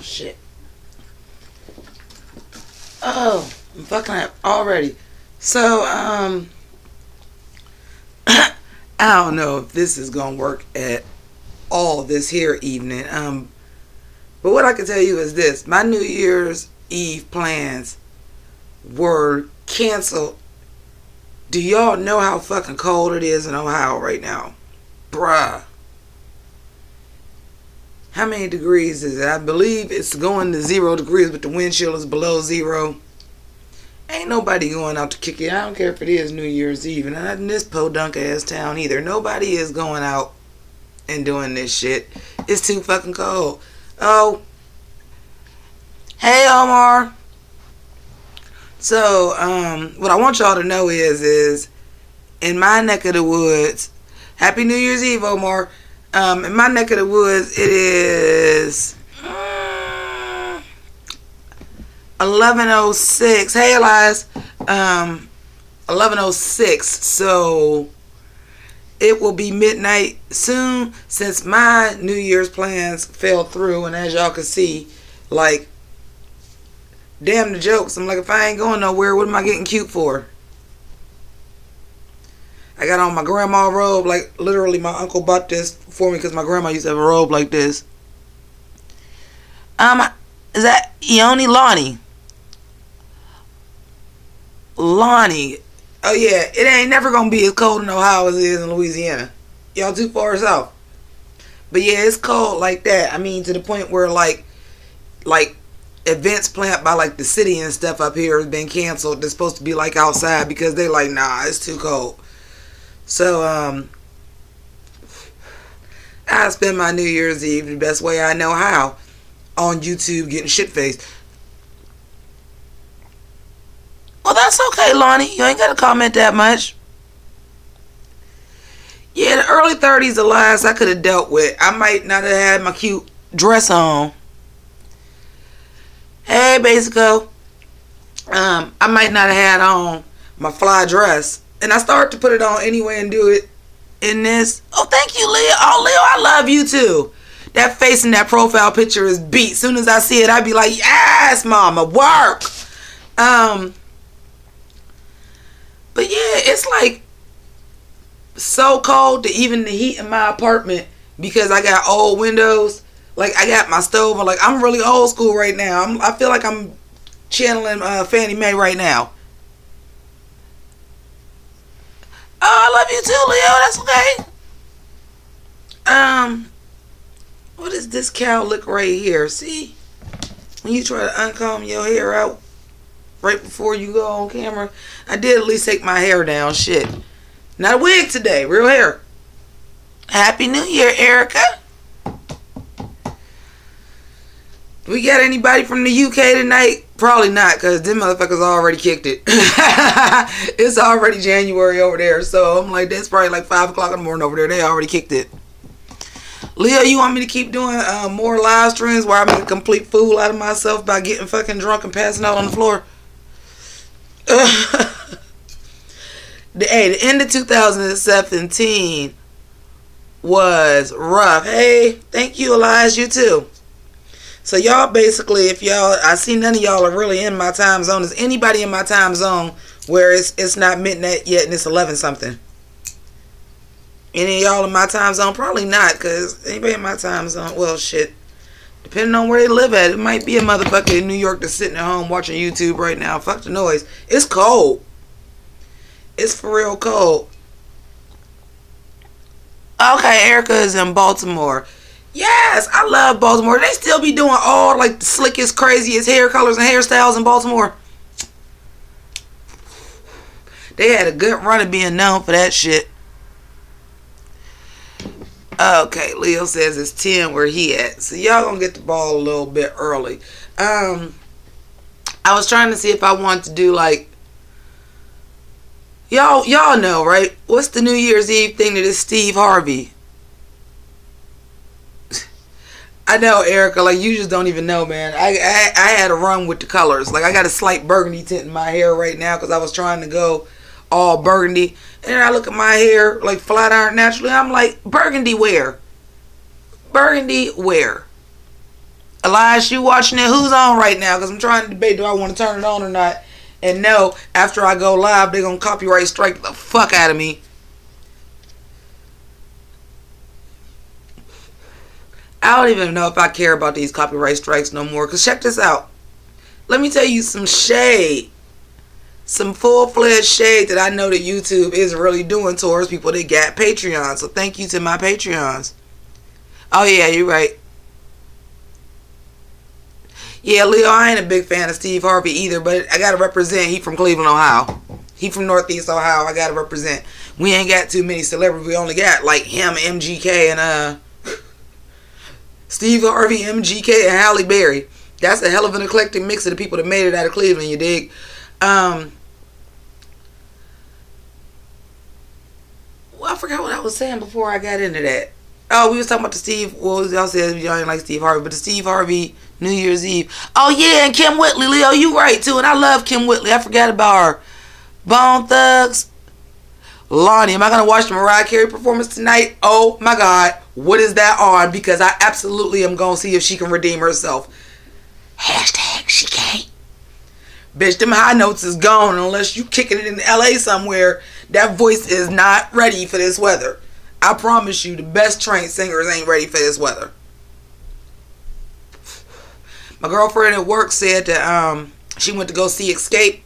shit. Oh, I'm fucking up already. So, I don't know if this is gonna work at all this here evening. But what I can tell you is this: my New Year's Eve plans were canceled. Do y'all know how fucking cold it is in Ohio right now? Bruh. How many degrees is it? I believe it's going to 0 degrees, but the wind chill is below 0. Ain't nobody going out to kick it. I don't care if it is New Year's Eve. And not in this podunk ass town either. Nobody is going out and doing this shit. It's too fucking cold. Oh. Hey, Omar. So, what I want y'all to know is in my neck of the woods, Happy New Year's Eve, Omar. In my neck of the woods, it is 11:06. Hey, Elias. 11:06. So it will be midnight soon since my New Year's plans fell through. And as y'all can see, like, damn the jokes. I'm like, if I ain't going nowhere, what am I getting cute for? I got on my grandma robe, like literally my uncle bought this for me because my grandma used to have a robe like this. Is that Ione Lonnie? Lonnie. Oh yeah, it ain't never gonna be as cold in Ohio as it is in Louisiana. Y'all too far south. But yeah, it's cold like that. I mean, to the point where like events planned by like the city and stuff up here has been canceled. They're supposed to be like outside because they like, nah, it's too cold. So, I spend my New Year's Eve the best way I know how. On YouTube getting shit-faced. Well, that's okay, Lonnie. You ain't got to comment that much. Yeah, the early 30s, the last I could have dealt with. I might not have had my cute dress on. Hey, Basico. I might not have had on my fly dress. And I start to put it on anyway and do it in this. Oh, thank you, Leo. Oh, Leo, I love you too. That face in that profile picture is beat. Soon as I see it, I be like, yes, mama, work. But yeah, it's like so cold to even the heat in my apartment because I got old windows. Like, I got my stove. Like, I'm really old school right now. I feel like I'm channeling Fannie Mae right now. Oh, I love you too, Leo. That's okay. What is this cow lick right here? See? When you try to uncomb your hair out right before you go on camera. I did at least take my hair down. Shit. Not a wig today. Real hair. Happy New Year, Erica. We got anybody from the UK tonight? Probably not, because them motherfuckers already kicked it. It's already January over there, so I'm like, that's probably like 5 o'clock in the morning over there. They already kicked it. Leo, you want me to keep doing more live streams where I make a complete fool out of myself by getting fucking drunk and passing out on the floor? The end of 2017 was rough. Hey, thank you, Elias. You too. So y'all basically, if y'all, I see none of y'all are really in my time zone. Is anybody in my time zone where it's not midnight yet and it's 11 something? Any of y'all in my time zone? Probably not, because anybody in my time zone, well, shit. Depending on where they live at, it might be a motherfucker in New York that's sitting at home watching YouTube right now. Fuck the noise. It's cold. It's for real cold. Okay, Erica is in Baltimore. Yes, I love Baltimore. They still be doing all like the slickest, craziest hair colors and hairstyles in Baltimore. They had a good run of being known for that shit. Okay, Leo says it's 10 where he at. So y'all gonna get the ball a little bit early. I was trying to see if I wanted to do like y'all know, right? What's the New Year's Eve thing that is Steve Harvey? I know, Erica, like you just don't even know, man. I had to run with the colors. Like I got a slight burgundy tint in my hair right now because I was trying to go all burgundy. And then I look at my hair like flat iron naturally. I'm like, burgundy where? Burgundy where? Elias, you watching it? Who's on right now? Because I'm trying to debate, do I want to turn it on or not? And no, after I go live, they're going to copyright strike the fuck out of me. I don't even know if I care about these copyright strikes no more. Because check this out. Let me tell you some shade. Some full-fledged shade that I know that YouTube is really doing towards people that got Patreon. So thank you to my Patreons. Oh yeah, you're right. Yeah, Leo, I ain't a big fan of Steve Harvey either, but I gotta represent. He from Cleveland, Ohio. He from Northeast Ohio. I gotta represent. We ain't got too many celebrities. We only got like him, MGK, and Steve Harvey, MGK, and Halle Berry. That's a hell of an eclectic mix of the people that made it out of Cleveland, you dig? Well, I forgot what I was saying before I got into that. Oh, we was talking about the Steve, well, y'all said y'all ain't like Steve Harvey, but the Steve Harvey New Year's Eve. Oh, yeah, and Kim Whitley, Leo, you right, too, and I love Kim Whitley. I forgot about her. Bone Thugs. Lonnie, am I going to watch the Mariah Carey performance tonight? Oh, my God. What is that on? Because I absolutely am going to see if she can redeem herself. Hashtag she can't. Bitch, them high notes is gone unless you kicking it in LA somewhere. That voice is not ready for this weather. I promise you, the best trained singers ain't ready for this weather. My girlfriend at work said that she went to go see Escape.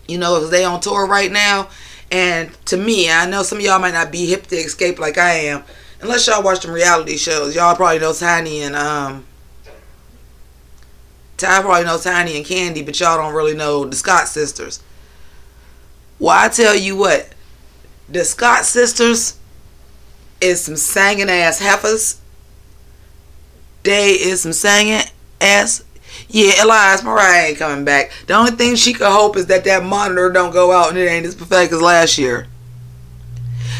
You know, because they on tour right now. And to me, I know some of y'all might not be hip to Escape like I am. Unless y'all watch them reality shows. Y'all probably know Tiny and Candy, but y'all don't really know the Scott sisters. Well, I tell you what, the Scott sisters is some singing ass heifers. They is some singing ass. Yeah, Elias, Mariah ain't coming back. The only thing she could hope is that monitor don't go out and it ain't as pathetic as last year.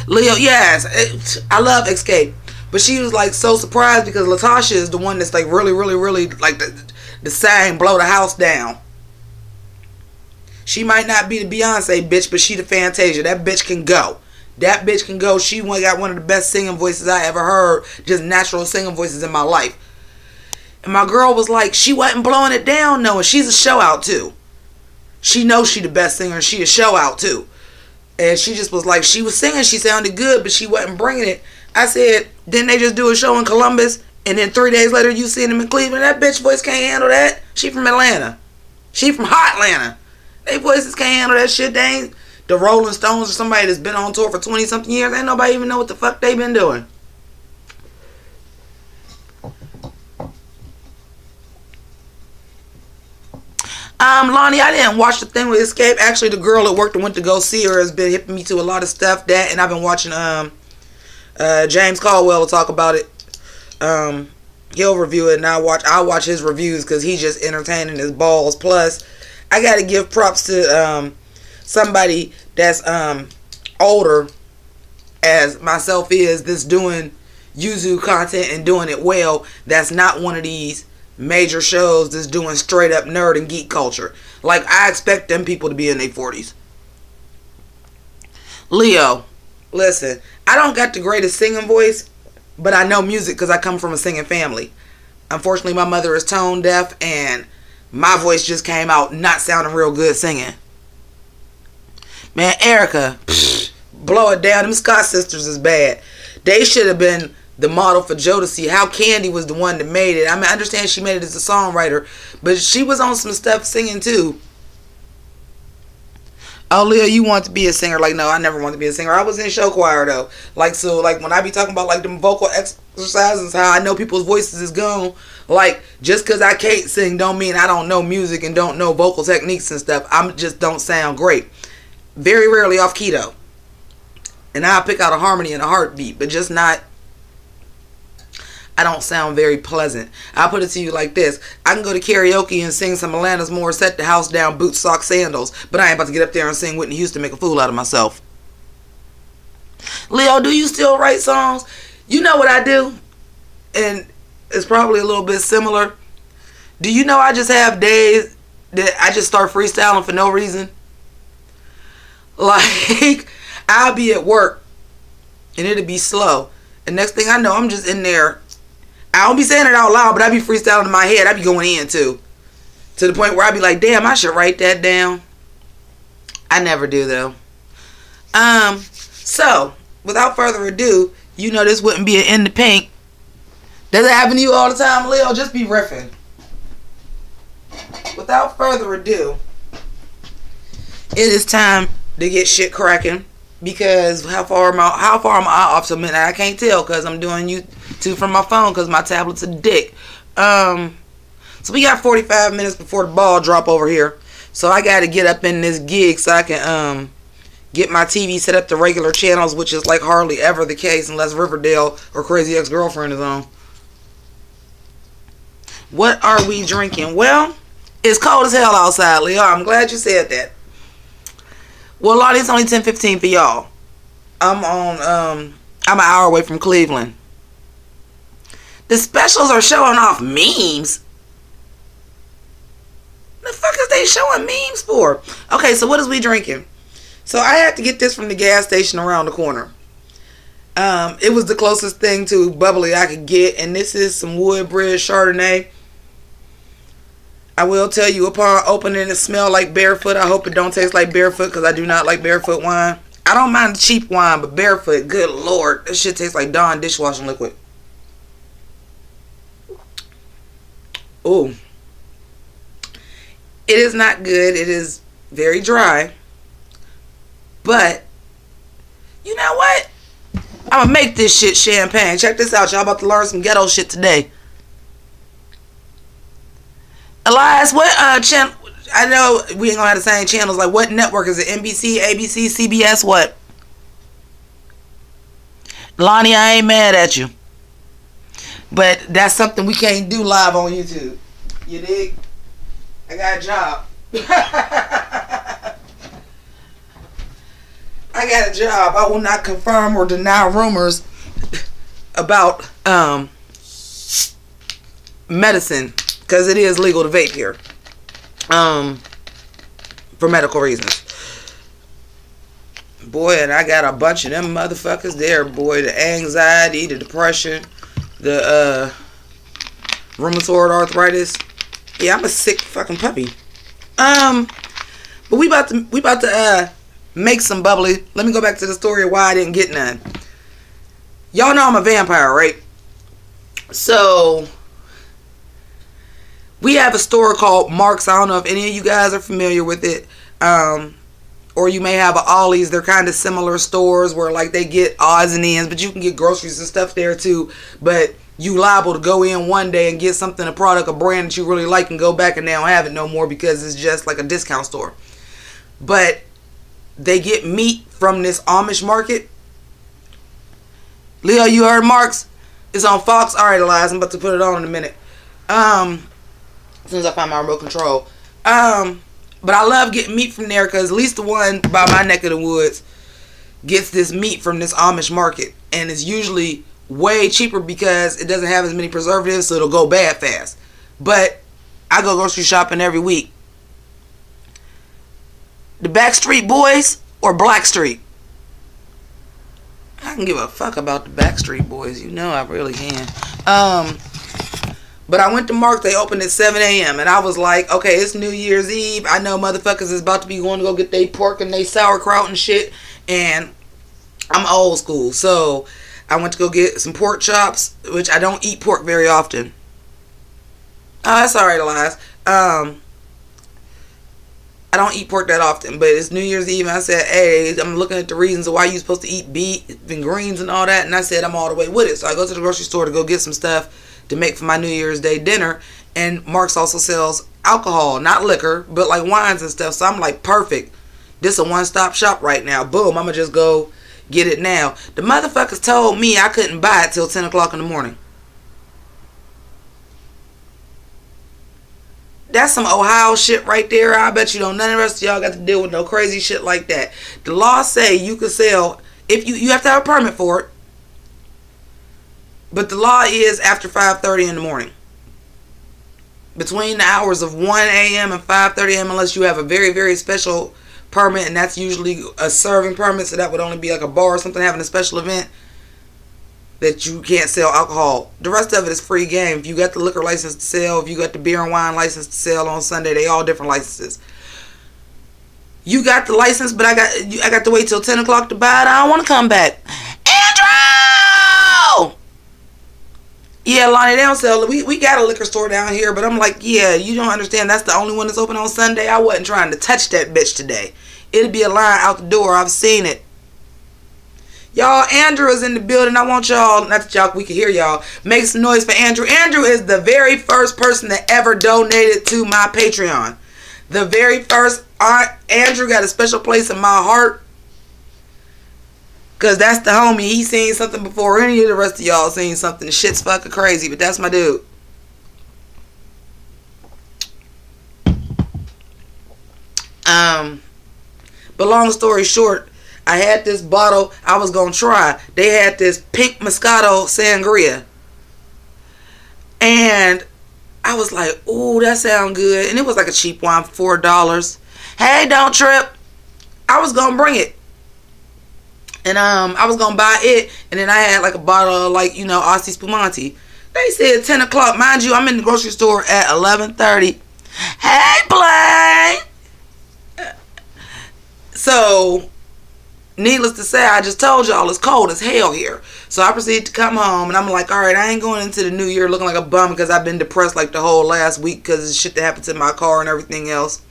Leo, yes, I love Escape, but she was like so surprised because Latasha is the one that's like really, really, really like the sang blow the house down. She might not be the Beyonce bitch, but she the Fantasia. That bitch can go. That bitch can go. She got one of the best singing voices I ever heard. Just natural singing voices in my life. And my girl was like, she wasn't blowing it down, no. And she's a show out too. She knows she the best singer and she a show out too. And she just was like, she was singing, she sounded good, but she wasn't bringing it. I said, didn't they just do a show in Columbus? And then 3 days later you seen them in Cleveland? That bitch voice can't handle that. She from Atlanta. She from hot Atlanta. They voices can't handle that shit. They ain't the Rolling Stones or somebody that's been on tour for 20 something years. Ain't nobody even know what the fuck they been doing. Lonnie, I didn't watch the thing with Escape. Actually, the girl at work that went to go see her has been hipping me to a lot of stuff. That, and I've been watching James Caldwell will talk about it. He'll review it, and I'll watch his reviews because he's just entertaining his balls. Plus, I got to give props to somebody that's older as myself is, that's doing Yuzu content and doing it well. That's not one of these major shows that's doing straight up nerd and geek culture. Like, I expect them people to be in their 40s. Leo, listen, I don't got the greatest singing voice, but I know music because I come from a singing family. Unfortunately, my mother is tone deaf, and my voice just came out not sounding real good singing. Man, Erica, blow it down. Them Scott sisters is bad. They should have been the model for Jodeci. How Candy was the one that made it. I mean, I understand she made it as a songwriter, but she was on some stuff singing too. Oh, Leo, you want to be a singer? Like, no, I never wanted to be a singer. I was in show choir though. Like, so, like when I be talking about like them vocal exercises, how I know people's voices is gone. Like, just because I can't sing don't mean I don't know music and don't know vocal techniques and stuff. I just don't sound great. Very rarely off key though. And I'll pick out a harmony in a heartbeat, but just not. I don't sound very pleasant. I'll put it to you like this. I can go to karaoke and sing some Alanis Morissette, set the house down, boots, socks, sandals. But I ain't about to get up there and sing Whitney Houston, make a fool out of myself. Leo, do you still write songs? You know what I do? And it's probably a little bit similar. Do you know I just have days that I just start freestyling for no reason? Like, I'll be at work and it'll be slow. And next thing I know, I'm just in there I don't be saying it out loud, but I be freestyling in my head. I be going in too. To the point where I be like, damn, I should write that down. I never do though. So, without further ado, you know this wouldn't be an end to Pynk. Does it happen to you all the time, Leo? Just be riffing. Without further ado, it is time to get shit cracking. Because how far am I off to midnight? I can't tell because I'm doing YouTube from my phone because my tablet's a dick. So we got 45 minutes before the ball drop over here. So I got to get up in this gig so I can get my TV set up to regular channels, which is like hardly ever the case unless Riverdale or Crazy Ex-Girlfriend is on. What are we drinking? Well, it's cold as hell outside, Leo. I'm glad you said that. Well, Lottie, it's only 10:15 for y'all. I'm an hour away from Cleveland. The specials are showing off memes. The fuck is they showing memes for? Okay, so what is we drinking? So I had to get this from the gas station around the corner. It was the closest thing to bubbly I could get, and this is some Woodbridge Chardonnay. I will tell you, upon opening, it smelled like Barefoot. I hope it don't taste like Barefoot because I do not like Barefoot wine. I don't mind the cheap wine, but Barefoot, good lord, this shit tastes like Dawn dishwashing liquid. Ooh. It is not good. It is very dry. But, you know what? I'm gonna make this shit champagne. Check this out. Y'all about to learn some ghetto shit today. Elias, what channel? I know we ain't gonna have the same channels. Like, what network is it? NBC, ABC, CBS, what? Lonnie, I ain't mad at you. But that's something we can't do live on YouTube. You dig? I got a job. I got a job. I will not confirm or deny rumors about medicine. Because it is legal to vape here. For medical reasons. Boy, and I got a bunch of them motherfuckers there, boy. The anxiety, the depression, the rheumatoid arthritis. Yeah, I'm a sick fucking puppy. But we about to make some bubbly. Let me go back to the story of why I didn't get none. Y'all know I'm a vampire, right? So we have a store called Mark's. I don't know if any of you guys are familiar with it. Or you may have a Ollie's. They're kind of similar stores where like they get odds and ends, but you can get groceries and stuff there too. But you liable to go in one day and get something, a product, a brand that you really like, and go back and they don't have it no more because it's just like a discount store. But they get meat from this Amish market. Leo, you heard Mark's? It's on Fox. Alright, Elias, I'm about to put it on in a minute. As soon as I find my remote control. But I love getting meat from there because at least the one by my neck of the woods gets this meat from this Amish market. And it's usually way cheaper because it doesn't have as many preservatives, so it'll go bad fast. But I go grocery shopping every week. The Backstreet Boys or Blackstreet? I can give a fuck about the Backstreet Boys. You know I really can. But I went to Mark. They opened at 7 a.m. And I was like, okay, it's New Year's Eve. I know motherfuckers is about to be going to go get their pork and their sauerkraut and shit. And I'm old school. So I went to go get some pork chops, which I don't eat pork very often. Oh, that's alright, Elias. I don't eat pork that often, but it's New Year's Eve, and I said, hey, I'm looking at the reasons of why you're supposed to eat beef and greens and all that, and I said I'm all the way with it. So I go to the grocery store to go get some stuff to make for my New Year's Day dinner, and Mark's also sells alcohol, not liquor, but like wines and stuff, so I'm like, perfect. This is a one-stop shop right now. Boom, I'm going to just go get it now. The motherfuckers told me I couldn't buy it till 10 o'clock in the morning. That's some Ohio shit right there. I bet you don't none of the rest of y'all got to deal with no crazy shit like that. The law say you can sell, if you have to have a permit for it. But the law is after 5:30 in the morning. Between the hours of 1 a.m. and 5:30 a.m. unless you have a very, very special permit, and that's usually a serving permit, so that would only be like a bar or something having a special event. that you can't sell alcohol. The rest of it is free game. If you got the liquor license to sell, if you got the beer and wine license to sell on Sunday, they all different licenses. You got the license, but I got to wait till 10 o'clock to buy it. I don't want to come back. Andrew! Yeah, Lonnie, they don't sell it. We got a liquor store down here, but I'm like, yeah, you don't understand. That's the only one that's open on Sunday. I wasn't trying to touch that bitch today. It'll be a line out the door. I've seen it. Y'all, Andrew is in the building. I want y'all, not that y'all, we can hear y'all, make some noise for Andrew. Andrew is the very first person that ever donated to my Patreon. The very first. Andrew got a special place in my heart. Because that's the homie. He seen something before any of the rest of y'all seen something. The shit's fucking crazy, but that's my dude. But long story short, I had this bottle I was going to try. They had this Pynk Moscato Sangria. And I was like, ooh, that sound good. And it was like a cheap wine for $4. Hey, don't trip. I was going to bring it. And I was going to buy it. And then I had like a bottle of like, you know, Aussie Spumante. They said 10 o'clock. Mind you, I'm in the grocery store at 11:30. Hey, Blaine. So, needless to say, I just told y'all it's cold as hell here. So I proceeded to come home, and I'm like, all right, I ain't going into the new year looking like a bum because I've been depressed like the whole last week because of the shit that happened to my car and everything else.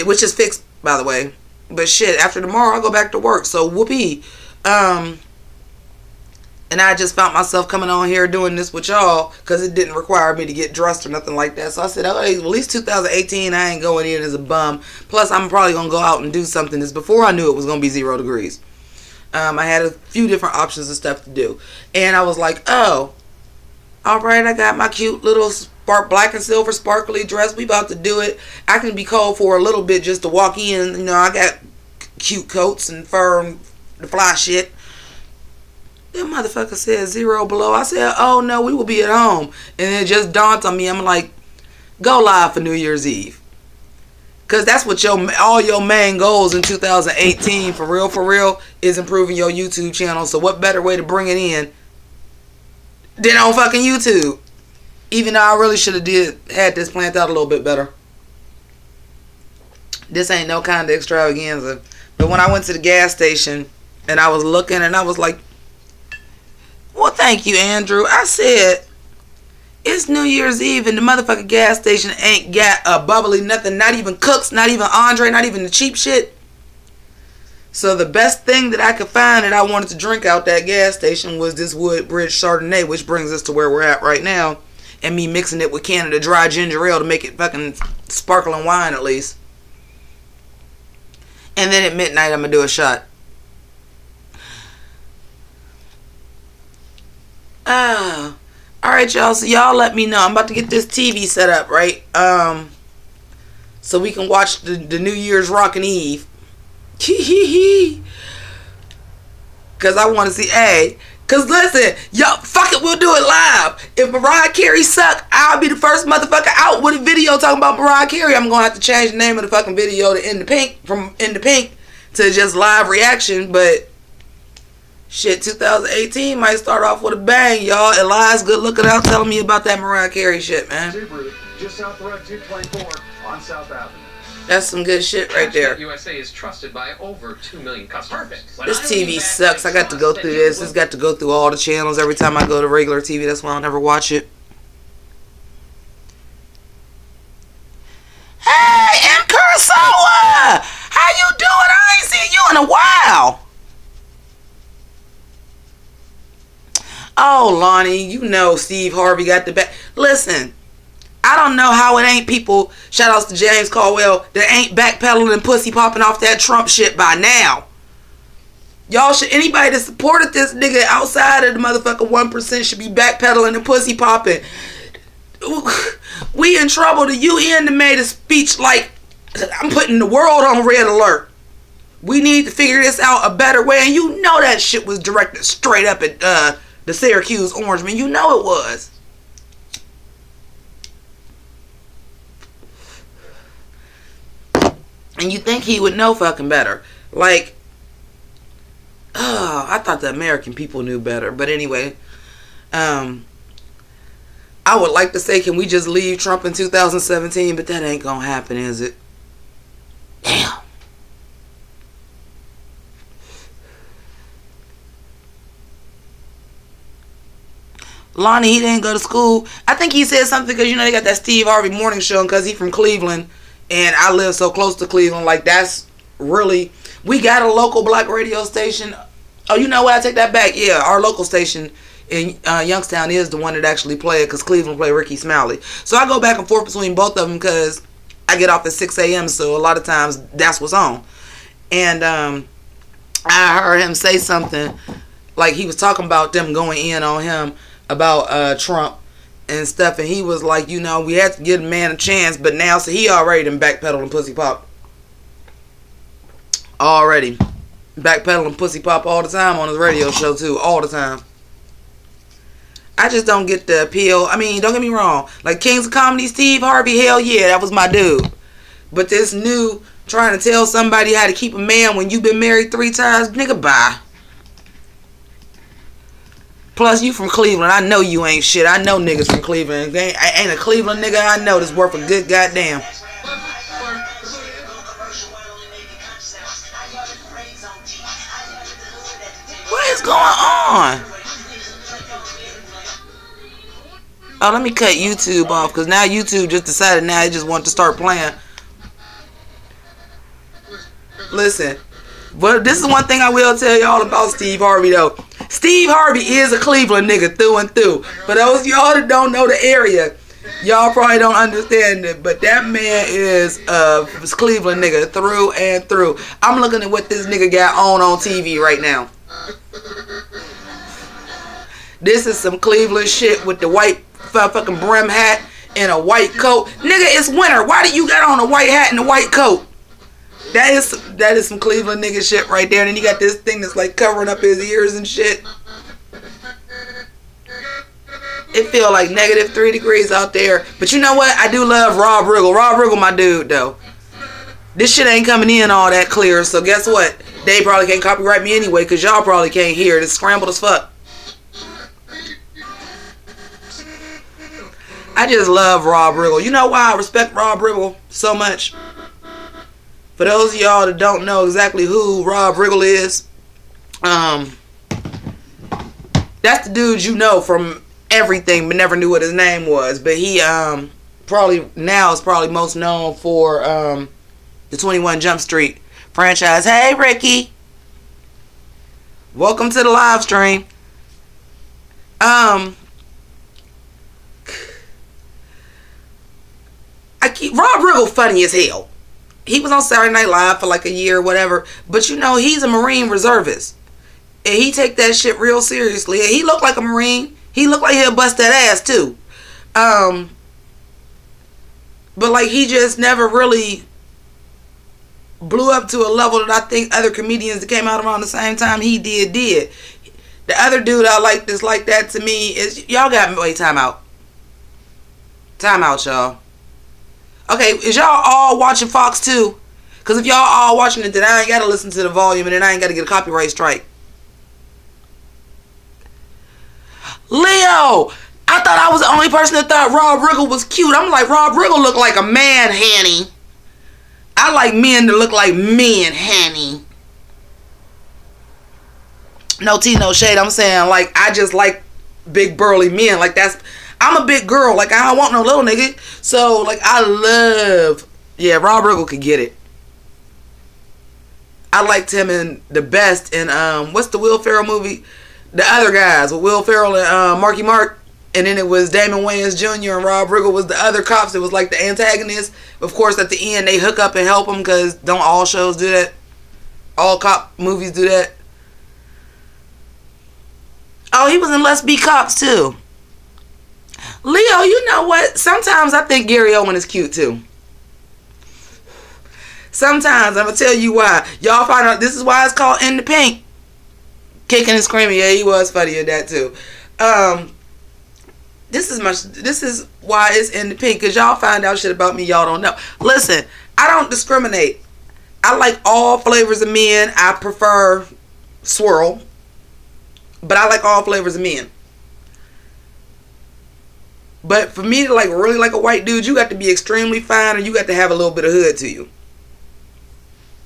Which is fixed, by the way. But shit, after tomorrow, I'll go back to work. So, whoopee. And I just found myself coming on here doing this with y'all because it didn't require me to get dressed or nothing like that. So I said, oh, at least 2018, I ain't going in as a bum. Plus, I'm probably going to go out and do something. This before I knew it was going to be 0 degrees. I had a few different options of stuff to do. And I was like, oh, all right, I got my cute little black and silver sparkly dress. We about to do it. I can be cold for a little bit just to walk in. You know, I got cute coats and fur and the fly shit. That motherfucker said 0 below. I said, oh no, we will be at home. And it just dawned on me. I'm like, go live for New Year's Eve. Because that's what all your main goals in 2018, for real, is improving your YouTube channel. So what better way to bring it in than on fucking YouTube? Even though I really should have had this planned out a little bit better. This ain't no kind of extravaganza. But when I went to the gas station and I was looking and I was like, well, thank you, Andrew. I said, it's New Year's Eve and the motherfucking gas station ain't got a bubbly nothing. Not even Cooks, not even Andre, not even the cheap shit. So the best thing that I could find that I wanted to drink out that gas station was this Woodbridge Chardonnay, which brings us to where we're at right now. And me mixing it with Canada Dry Ginger Ale to make it fucking sparkling wine at least. And then at midnight, I'm going to do a shot. Alright, y'all. So y'all let me know. I'm about to get this TV set up, right? So we can watch the New Year's Rockin' Eve. Because I want to see, because listen, y'all, fuck it, we'll do it live. If Mariah Carey suck, I'll be the first motherfucker out with a video talking about Mariah Carey. I'm going to have to change the name of the fucking video to In the Pynk, from In the Pynk to just live reaction, but shit, 2018 might start off with a bang, y'all. Elias, good looking out, telling me about that Mariah Carey shit, man. Just south of 224 on South Avenue. That's some good shit right there. USA is trusted by over 2 million customers. Perfect. This TV sucks. I got to go through this. It's got to go through all the channels every time I go to regular TV. That's why I'll never watch it. Hey, M. Kurosawa! How you doing? I ain't seen you in a while. Oh, Lonnie, you know Steve Harvey got the back. Listen, I don't know how it ain't people, shout outs to James Caldwell, that ain't backpedaling and pussy popping off that Trump shit by now. Y'all should, anybody that supported this nigga outside of the motherfucking 1% should be backpedaling and pussy popping. We in trouble. The UN made a speech like, I'm putting the world on red alert. We need to figure this out a better way. And you know that shit was directed straight up at the Syracuse Orangemen. You know it was. And you think he would know fucking better. Like, Oh, I thought the American people knew better. But anyway, I would like to say, can we just leave Trump in 2017? But that ain't gonna happen, is it? Damn. Lonnie, he didn't go to school. I think he said something because, you know, they got that Steve Harvey morning show, and because he's from Cleveland and I live so close to Cleveland, like, that's really, we got a local black radio station. Oh, you know what? I take that back. Yeah, our local station in Youngstown is the one that actually played, because Cleveland played Ricky Smiley. So I go back and forth between both of them because I get off at 6 a.m. So a lot of times that's what's on. And I heard him say something like he was talking about them going in on him about Trump and stuff, and he was like, you know, we had to give the man a chance, but now, so he already done backpedaling pussy pop. Already. Backpedaling pussy pop all the time on his radio show too, all the time. I just don't get the appeal. I mean, don't get me wrong, like Kings of Comedy, Steve Harvey, hell yeah, that was my dude. But this new trying to tell somebody how to keep a man when you've been married 3 times, nigga, bye. Plus, you from Cleveland. I know you ain't shit. I know niggas from Cleveland. Ain't a Cleveland nigga I know that's worth a good goddamn. What is going on? Oh, let me cut YouTube off, because now YouTube just decided now they just want to start playing. Listen. But this is one thing I will tell y'all about Steve Harvey, though. Steve Harvey is a Cleveland nigga through and through. For those of y'all that don't know the area, y'all probably don't understand it. But that man is a Cleveland nigga through and through. I'm looking at what this nigga got on TV right now. This is some Cleveland shit with the white fucking brim hat and a white coat. Nigga, it's winter. Why do you got on a white hat and a white coat? That is some Cleveland nigga shit right there. And then you got this thing that's like covering up his ears and shit. It feel like -3 degrees out there. But you know what? I do love Rob Riggle. Rob Riggle my dude though. This shit ain't coming in all that clear. So guess what? They probably can't copyright me anyway, because y'all probably can't hear it. It's scrambled as fuck. I just love Rob Riggle. You know why I respect Rob Riggle so much? For those of y'all that don't know exactly who Rob Riggle is, that's the dude you know from everything, but never knew what his name was. But he probably now is probably most known for the 21 Jump Street franchise. Hey, Ricky. Welcome to the live stream. Rob Riggle funny as hell. He was on Saturday Night Live for like a year or whatever. But you know, he's a Marine reservist. And he take that shit real seriously. And he looked like a Marine. He looked like he'll bust that ass too. But like, he just never really blew up to a level that I think other comedians that came out around the same time he did. The other dude I like that's like that to me is, y'all got me, wait, time out, y'all. Okay, is y'all all watching Fox too? Because if y'all all watching it, then I ain't got to listen to the volume, and then I ain't got to get a copyright strike. Leo! I thought I was the only person that thought Rob Riggle was cute. I'm like, Rob Riggle look like a man, honey. I like men that look like men, honey. No tea, no shade. I'm saying, like, I just like big burly men. Like, I'm a big girl. Like, I don't want no little nigga. So, like, I love... Yeah, Rob Riggle could get it. I liked him in the best in, what's the Will Ferrell movie? The Other Guys with Will Ferrell and Marky Mark. And then it was Damon Wayans Jr. and Rob Riggle was the other cops. It was like the antagonist. Of course, at the end, they hook up and help him, because don't all shows do that? All cop movies do that? Oh, he was in Let's Be Cops, too. Leo, you know what? Sometimes I think Gary Owen is cute, too. Sometimes. I'm going to tell you why. Y'all find out this is why it's called In the Pynk. Kicking and screaming. Yeah, he was funny in that, too. This is why it's In the Pynk, because y'all find out shit about me y'all don't know. Listen, I don't discriminate. I like all flavors of men. I prefer swirl. But I like all flavors of men. But for me to like really like a white dude, you got to be extremely fine, or you got to have a little bit of hood to you.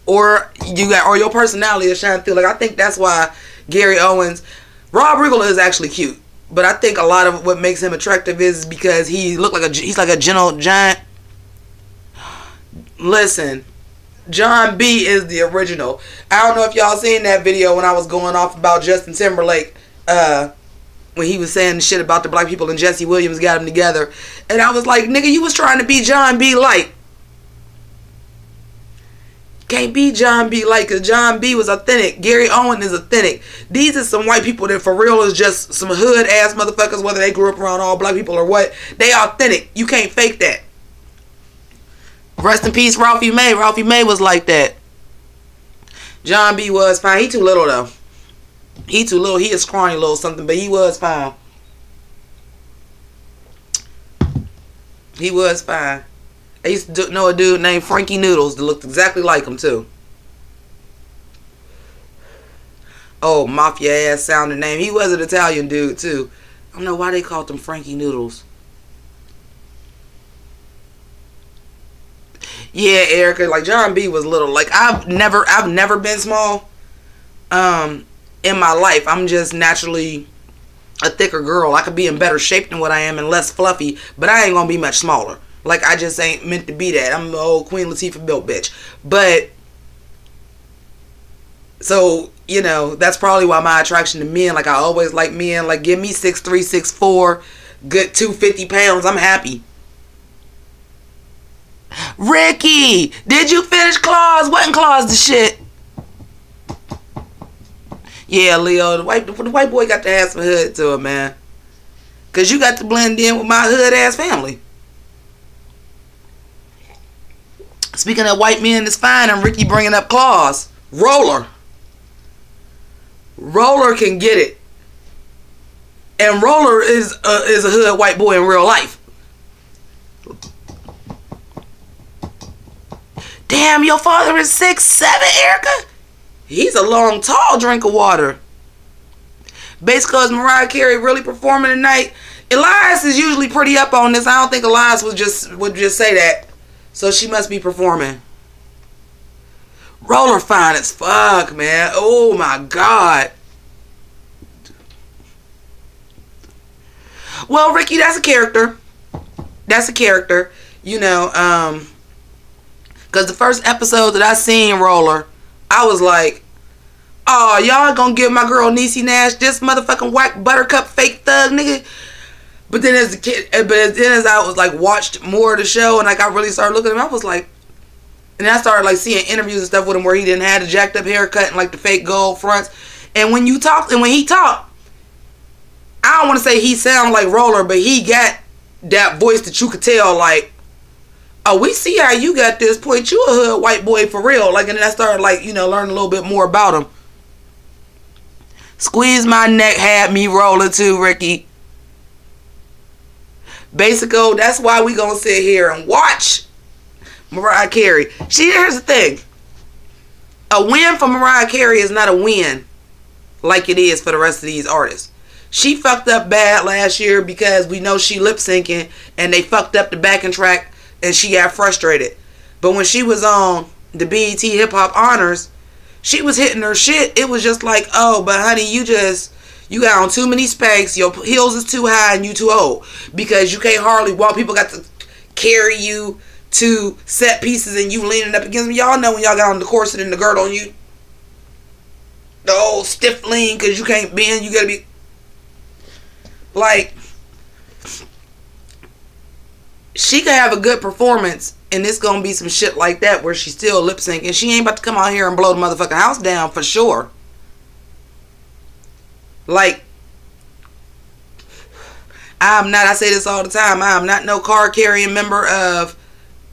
Or your personality is shine through. Like, I think that's why Gary Owens, Rob Riggle is actually cute, but I think a lot of what makes him attractive is because he's like a gentle giant. Listen, John B is the original. I don't know if y'all seen that video when I was going off about Justin Timberlake, when he was saying shit about the black people and Jesse Williams got them together, and I was like, nigga, you was trying to be John B light. Can't be John B light, because John B was authentic. Gary Owen is authentic. These are some white people that for real is just some hood ass motherfuckers, whether they grew up around all black people or what. They authentic. You can't fake that. Rest in peace, Ralphie May. Ralphie May was like that. John B was fine. He too little though. He too little. He is scrawny little something, but he was fine. He was fine. I used to know a dude named Frankie Noodles that looked exactly like him too. Oh, mafia ass sounding name. He was an Italian dude too. I don't know why they called him Frankie Noodles. Yeah, Erica, like John B was little. Like I've never been small in my life. I'm just naturally a thicker girl. I could be in better shape than what I am and less fluffy, but I ain't gonna be much smaller. Like, I just ain't meant to be that. I'm an old Queen Latifah built bitch. But, so, you know, that's probably why my attraction to men, like, I always like men. Like, give me 6'3", 6'4", good 250 pounds. I'm happy. Ricky, did you finish Claus? What in Claus the shit? Yeah, Leo, the white boy got to have some hood to him, man. Because you got to blend in with my hood-ass family. Speaking of white men that's fine, and Ricky bringing up Claus. Roller can get it. And Roller is a hood white boy in real life. Damn, your father is 6'7", Erica? He's a long, tall drink of water. Basically, because Mariah Carey really performing tonight. Elias is usually pretty up on this. I don't think Elias would just say that. So she must be performing. Roller fine as fuck, man. Oh my God. Well, Ricky, that's a character. That's a character. You know, because the first episode that I seen Roller, I was like, oh, y'all gonna give my girl Niecy Nash this motherfucking white buttercup fake thug nigga. But then as I was like watched more of the show and like I really started looking at him, I was like, and I started like seeing interviews and stuff with him where he didn't have the jacked up haircut and like the fake gold fronts. And when he talked, I don't want to say he sound like Roller, but he got that voice that you could tell like, oh, we see how you got this point. You a hood white boy for real. Like, and then I started like, you know, learning a little bit more about him. Squeeze My Neck had me rolling too, Ricky. Basically, that's why we gonna sit here and watch Mariah Carey. Here's the thing. A win for Mariah Carey is not a win like it is for the rest of these artists. She fucked up bad last year because we know she lip syncing and they fucked up the backing track and she got frustrated. But when she was on the BET Hip Hop Honors, she was hitting her shit. It was just like, oh, but honey, you got on too many Spanx, your heels is too high and you too old. Because you can't hardly walk. People got to carry you to set pieces and you leaning up against them. Y'all know when y'all got on the corset and the girdle on you, the old stiff lean because you can't bend. You got to be like, she could have a good performance and it's going to be some shit like that where she's still lip syncing. She ain't about to come out here and blow the motherfucking house down for sure. Like, I say this all the time, I am not no card carrying member of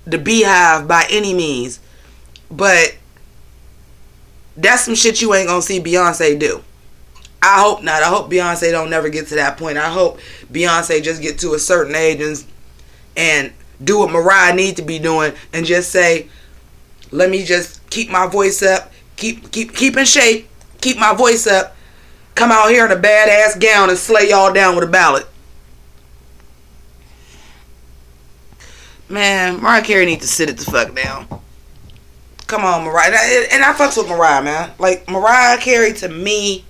the Beehive by any means. But that's some shit you ain't gonna see Beyonce do. I hope not. I hope Beyonce don't never get to that point. I hope Beyonce just get to a certain age and do what Mariah need to be doing and just say, let me just keep my voice up, keep in shape, keep my voice up, come out here in a badass gown and slay y'all down with a ballad. Man, Mariah Carey needs to sit it the fuck down. Come on, Mariah. And I fucks with Mariah, man. Like, Mariah Carey to me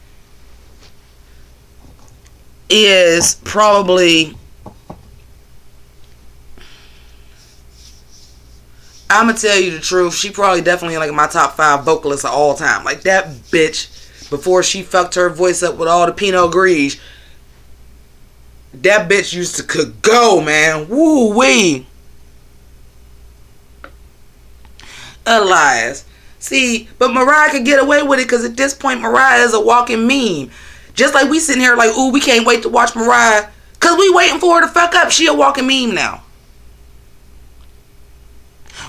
is probably, I'm gonna tell you the truth, she probably definitely like my top 5 vocalists of all time. Like, that bitch, before she fucked her voice up with all the Pinot Gris, that bitch used to could go, man. Woo wee. Elias. See, but Mariah could get away with it because at this point Mariah is a walking meme. Just like we sitting here like, ooh, we can't wait to watch Mariah because we waiting for her to fuck up. She a walking meme now.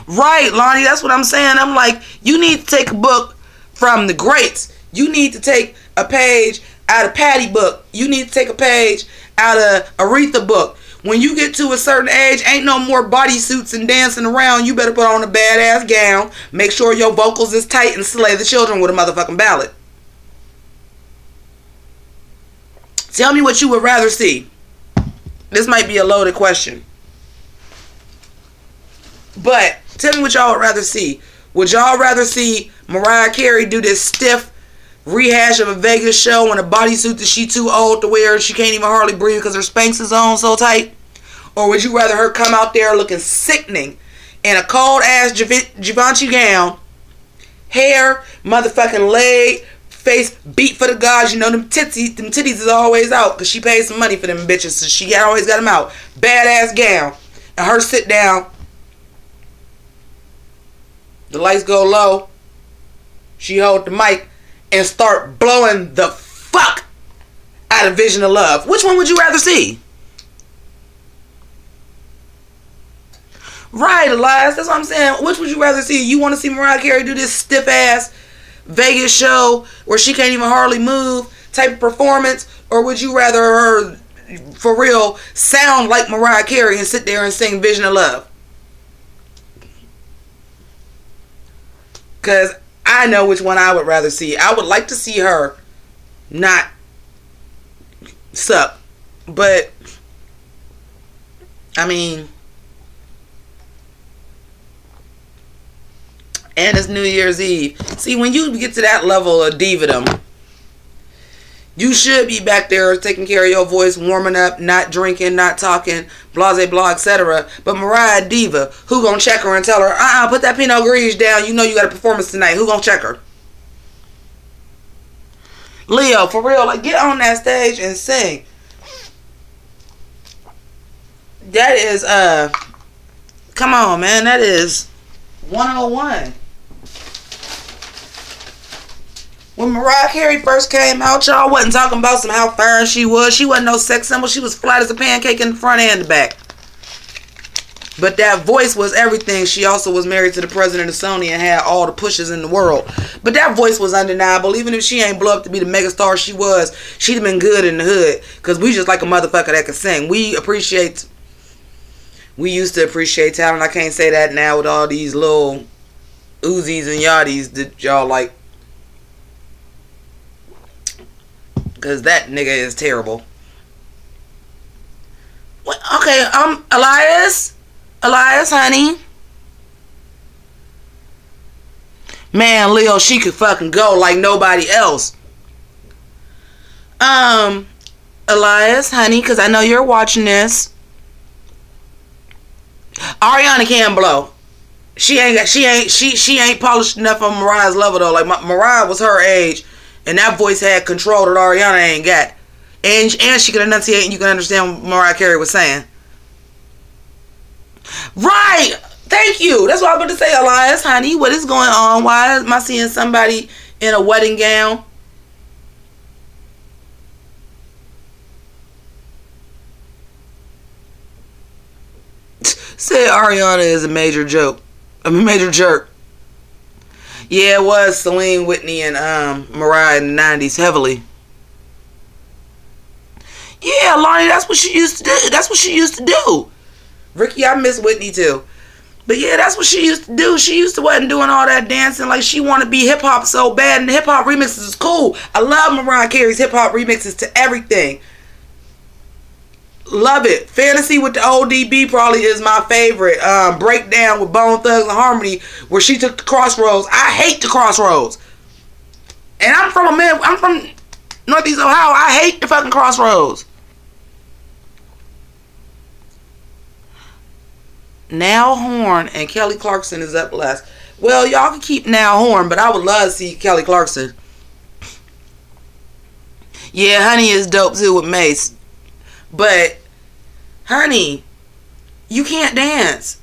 Right, Lonnie, that's what I'm saying. I'm like, you need to take a book from the greats. You need to take a page out of Patty book. You need to take a page out of Aretha book. When you get to a certain age, ain't no more bodysuits and dancing around. You better put on a badass gown. Make sure your vocals is tight and slay the children with a motherfucking ballad. Tell me what you would rather see. This might be a loaded question. But tell me what y'all would rather see. Would y'all rather see Mariah Carey do this stiff rehash of a Vegas show in a bodysuit that she too old to wear and she can't even hardly breathe because her Spanx is on so tight? Or would you rather her come out there looking sickening in a cold ass Givenchy gown, hair, motherfucking leg, face beat for the gods? You know, them titties is always out because she paid some money for them bitches, so she always got them out. Badass gown. And her sit down. The lights go low. She hold the mic and start blowing the fuck out of Vision of Love. Which one would you rather see? Right, Elias. That's what I'm saying. Which would you rather see? You want to see Mariah Carey do this stiff ass Vegas show where she can't even hardly move type of performance? Or would you rather her, for real, sound like Mariah Carey and sit there and sing Vision of Love? Because I know which one I would rather see. I would like to see her not suck. But, I mean, and it's New Year's Eve. See, when you get to that level of divadom, you should be back there taking care of your voice, warming up, not drinking, not talking, blase blah, etc. But Mariah Diva, who gonna check her and tell her, put that Pinot Gris down, you know you got a performance tonight. Who gonna check her? Leo, for real, like, get on that stage and sing. That is, come on, man, that is 101. When Mariah Carey first came out, y'all wasn't talking about how fine she was. She wasn't no sex symbol. She was flat as a pancake in the front and the back. But that voice was everything. She also was married to the president of Sony and had all the pushes in the world. But that voice was undeniable. Even if she ain't blew up to be the megastar she was, she'd have been good in the hood. Because we just like a motherfucker that can sing. We used to appreciate talent. I can't say that now with all these little Uzis and Yachties that y'all like. Because that nigga is terrible. What? Okay, Elias, honey. Man, Leo, she could fucking go like nobody else. Elias, honey, because I know you're watching this. Ariana can blow. She ain't polished enough on Mariah's level though. Like Mariah was her age. And that voice had control that Ariana ain't got. And she could enunciate and you can understand what Mariah Carey was saying. Right! Thank you! That's what I was about to say, Elias, honey. What is going on? Why am I seeing somebody in a wedding gown? Say Ariana is a major joke. Major jerk. Yeah, it was Celine, Whitney, and Mariah in the 90s heavily. Yeah, Lonnie, that's what she used to do. Ricky, I miss Whitney too. But yeah, that's what she used to do. She used to wasn't doing all that dancing. Like, she wanted to be hip hop so bad, and the hip hop remixes is cool. I love Mariah Carey's hip hop remixes to everything. Love it. Fantasy with the ODB probably is my favorite. Breakdown with Bone Thugs and Harmony, where she took the Crossroads. I hate the Crossroads. And I'm from Northeast Ohio. I hate the fucking Crossroads. Now Horn and Kelly Clarkson is up last. Well, y'all can keep Now Horn, but I would love to see Kelly Clarkson. Yeah, Honey is dope too with Mace. But, honey, you can't dance.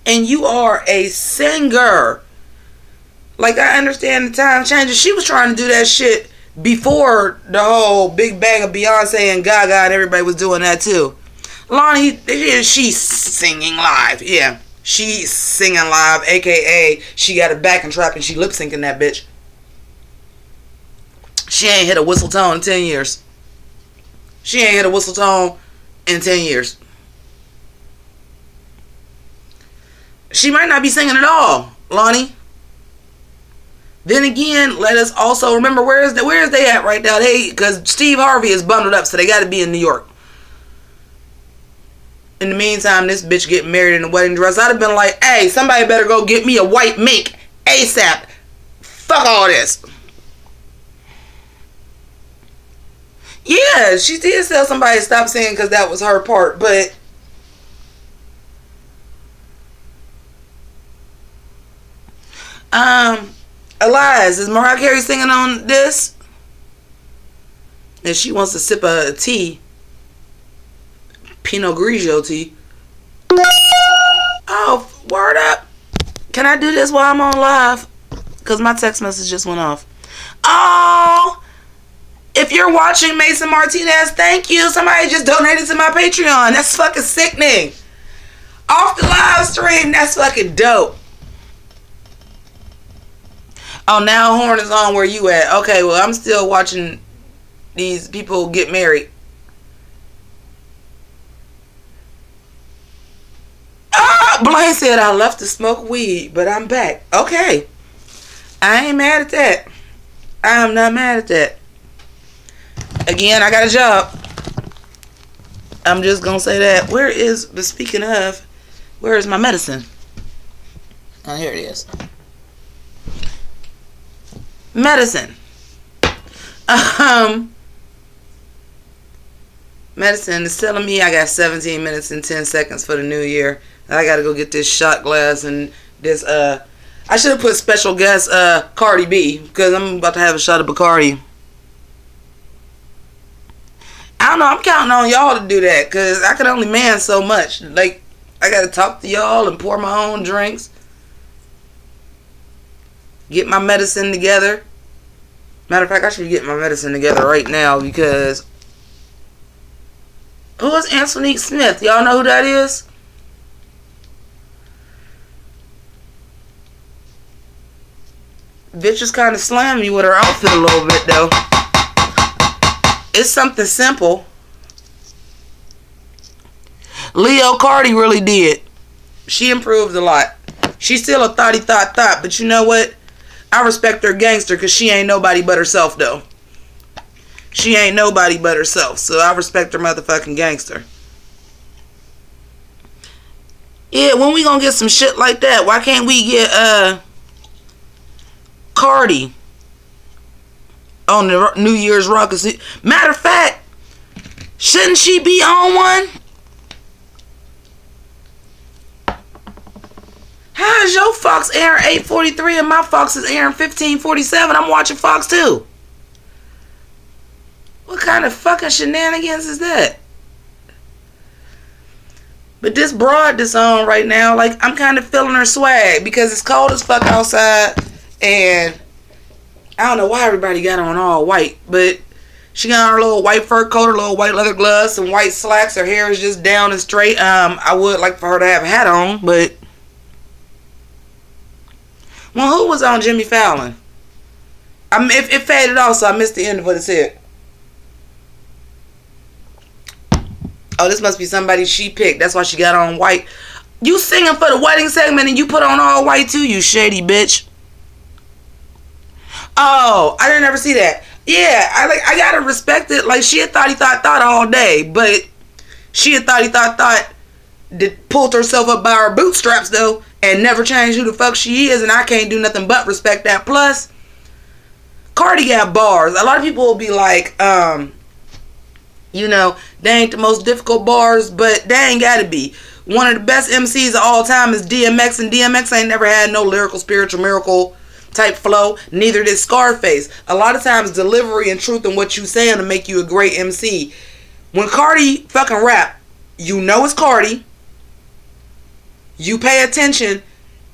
And you are a singer. Like, I understand the time changes. She was trying to do that shit before the whole big bang of Beyonce and Gaga and everybody was doing that too. Lonnie, she's singing live. Yeah, she's singing live, a.k.a. she got a backing track and she lip syncing that bitch. She ain't hit a whistle tone in 10 years. She ain't hit a whistle tone in 10 years. She might not be singing at all, Lonnie. Then again, let us also remember where is they at right now? Because Steve Harvey is bundled up, so they got to be in New York. In the meantime, this bitch getting married in a wedding dress. I'd have been like, hey, somebody better go get me a white mink ASAP. Fuck all this. Yeah, she did tell somebody to stop singing because that was her part, but Elias, is Mariah Carey singing on this? And she wants to sip a tea. Pinot Grigio tea. Oh, word up. Can I do this while I'm on live? Because my text message just went off. Oh, if you're watching, Mason Martinez, thank you. Somebody just donated to my Patreon. That's fucking sickening. Off the live stream, that's fucking dope. Oh, Now Horn is on where you at. Okay, well, I'm still watching these people get married. Blaine said I left to smoke weed, but I'm back. Okay. I ain't mad at that. I am not mad at that. Again, I got a job. I'm just going to say that. But speaking of, where is my medicine? Oh, here it is. Medicine. Medicine is telling me I got 17 minutes and 10 seconds for the new year. I gotta go get this shot glass and this, I should have put special guest, Cardi B, because I'm about to have a shot of Bacardi. I don't know, I'm counting on y'all to do that, because I can only man so much. Like, I gotta talk to y'all and pour my own drinks. Get my medicine together. Matter of fact, I should get my medicine together right now, because who is Anthony Smith? Y'all know who that is? Bitch is kind of slamming me with her outfit a little bit, though. It's something simple. Leo Cardi really did. She improved a lot. She's still a thotty thot, but you know what? I respect her gangster because she ain't nobody but herself, though. She ain't nobody but herself, so I respect her motherfucking gangster. Yeah, when we gonna get some shit like that? Why can't we get, Cardi on the New Year's Rockets? Matter of fact, shouldn't she be on one? How is your Fox airing 8:43 and my Fox is airing 15:47? I'm watching Fox too. What kind of fucking shenanigans is that? But this broad that's on right now, like, I'm kind of feeling her swag because it's cold as fuck outside. And I don't know why everybody got on all white, but she got on her little white fur coat, her little white leather gloves, some white slacks. Her hair is just down and straight. I would like for her to have a hat on, but well, who was on Jimmy Fallon? It faded off, so I missed the end of what it said. Oh, this must be somebody she picked. That's why she got on white. You singing for the wedding segment and you put on all white too, you shady bitch. Oh, I didn't ever see that. Yeah, I gotta respect it. Like, she had thought all day, but she had thought that pulled herself up by her bootstraps though, and never changed who the fuck she is, and I can't do nothing but respect that. Plus, Cardi got bars. A lot of people will be like, you know, they ain't the most difficult bars, but they ain't gotta be. One of the best MCs of all time is DMX, and DMX ain't never had no lyrical, spiritual, miracle type flow. Neither did Scarface. A lot of times, delivery and truth in what you saying to make you a great MC. When Cardi fucking rap, you know it's Cardi. You pay attention,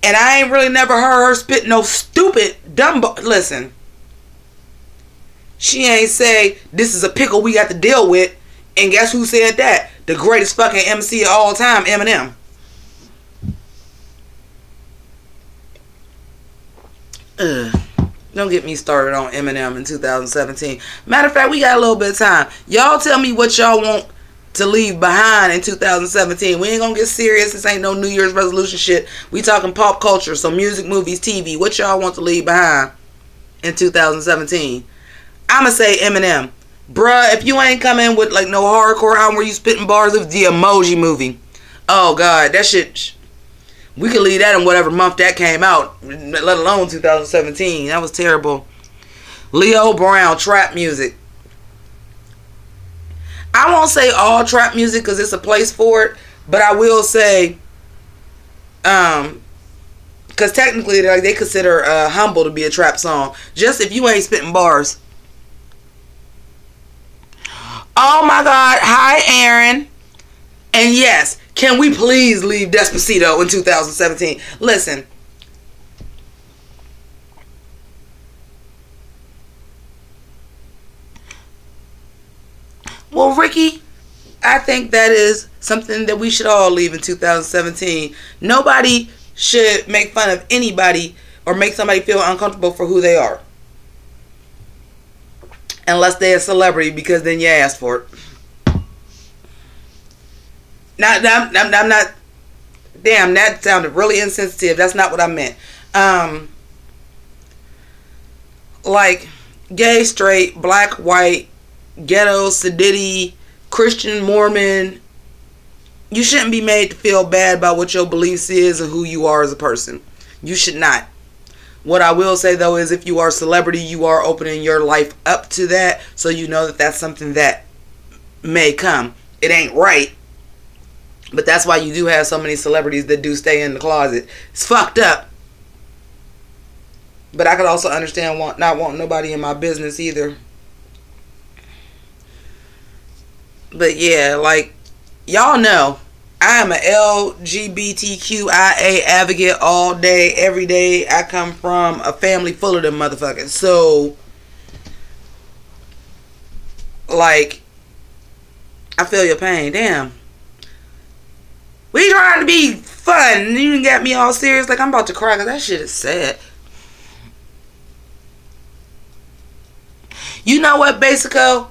and I ain't really never heard her spit no stupid dumb. Listen, she ain't say this is a pickle we got to deal with, and guess who said that? The greatest fucking MC of all time, Eminem. Don't get me started on Eminem in 2017. Matter of fact, we got a little bit of time. Y'all tell me what y'all want to leave behind in 2017. We ain't gonna get serious. This ain't no New Year's resolution shit. We talking pop culture, so music, movies, TV. What y'all want to leave behind in 2017? I'ma say Eminem. Bruh, if you ain't coming with like no hardcore album where you spitting bars, of the Emoji Movie. Oh god, that shit. We could leave that in whatever month that came out, let alone 2017. That was terrible. Leo Brown, trap music. I won't say all trap music because it's a place for it, but I will say, because technically they consider Humble to be a trap song. Just if you ain't spitting bars. Oh my God. Hi, Aaron. And yes, can we please leave Despacito in 2017? Listen. Well, Ricky, I think that is something that we should all leave in 2017. Nobody should make fun of anybody or make somebody feel uncomfortable for who they are. Unless they're a celebrity, because then you ask for it. I'm not. Damn, that sounded really insensitive. That's not what I meant. Like gay, straight, black, white, ghetto, sedity, Christian, Mormon. You shouldn't be made to feel bad about what your beliefs is and who you are as a person. You should not. What I will say, though, is if you are a celebrity, you are opening your life up to that, so you know that that's something that may come. It ain't right, but that's why you do have so many celebrities that do stay in the closet. It's fucked up. But I could also understand not wanting nobody in my business either. But yeah, like, y'all know, I am an LGBTQIA advocate all day, every day. I come from a family full of them motherfuckers. So, like, I feel your pain. Damn. We trying to be fun, and you got me all serious. Like, I'm about to cry because that shit is sad. You know what, Basico?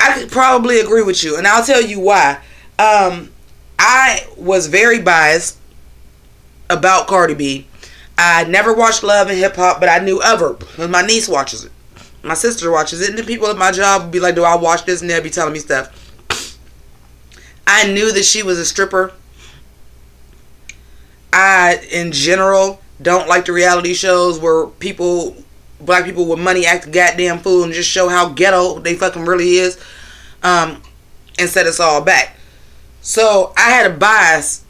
I could probably agree with you, and I'll tell you why. I was very biased about Cardi B. I never watched Love and Hip Hop, but I knew of her because my niece watches it. My sister watches it, and the people at my job would be like, do I watch this? And they'd be telling me stuff. I knew that she was a stripper. I, in general, don't like the reality shows where black people with money act a goddamn fool and just show how ghetto they fucking really is, and set us all back. So I had a bias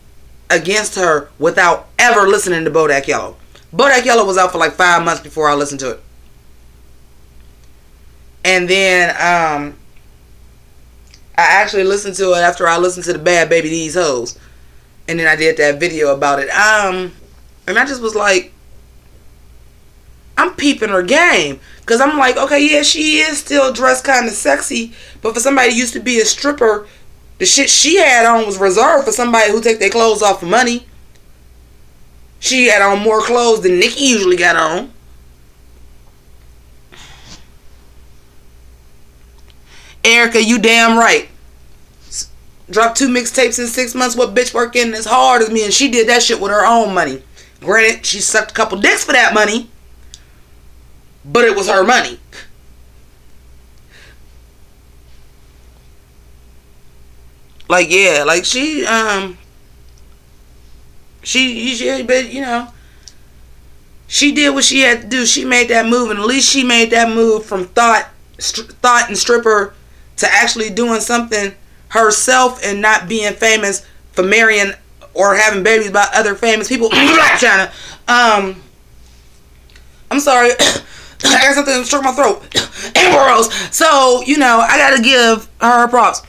against her without ever listening to Bodak Yellow. Bodak Yellow was out for like 5 months before I listened to it. And then I actually listened to it after I listened to the Bad Baby These Hoes. And then I did that video about it. And I just was like, I'm peeping her game. Because I'm like, okay, yeah, she is still dressed kind of sexy. But for somebody who used to be a stripper, the shit she had on was reserved for somebody who take their clothes off for money. She had on more clothes than Nicki usually got on. Erica, you damn right. Dropped 2 mixtapes in 6 months. What bitch working as hard as me? And she did that shit with her own money. Granted, she sucked a couple dicks for that money. But it was her money. Like, yeah, like she, but you know, she did what she had to do. She made that move, and at least she made that move from thought and stripper to actually doing something herself and not being famous for marrying or having babies by other famous people. Black China. I'm sorry. I got something stuck in my throat. Ambrose. So, you know, I gotta give her props.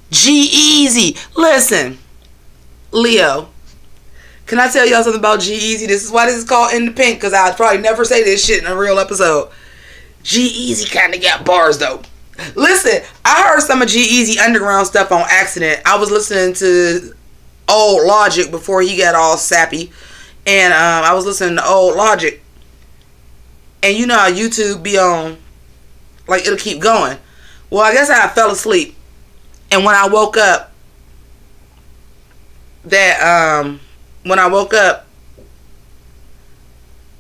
G-Eazy. Listen, Leo, can I tell y'all something about G-Eazy? This is why this is called In the Pink, because I'd probably never say this shit in a real episode. G-Eazy kind of got bars, though. Listen, I heard some of G-Eazy underground stuff on accident. I was listening to old Logic before he got all sappy. And I was listening to old Logic. And you know how YouTube be on, like, it'll keep going. Well, I guess I fell asleep. And when I woke up,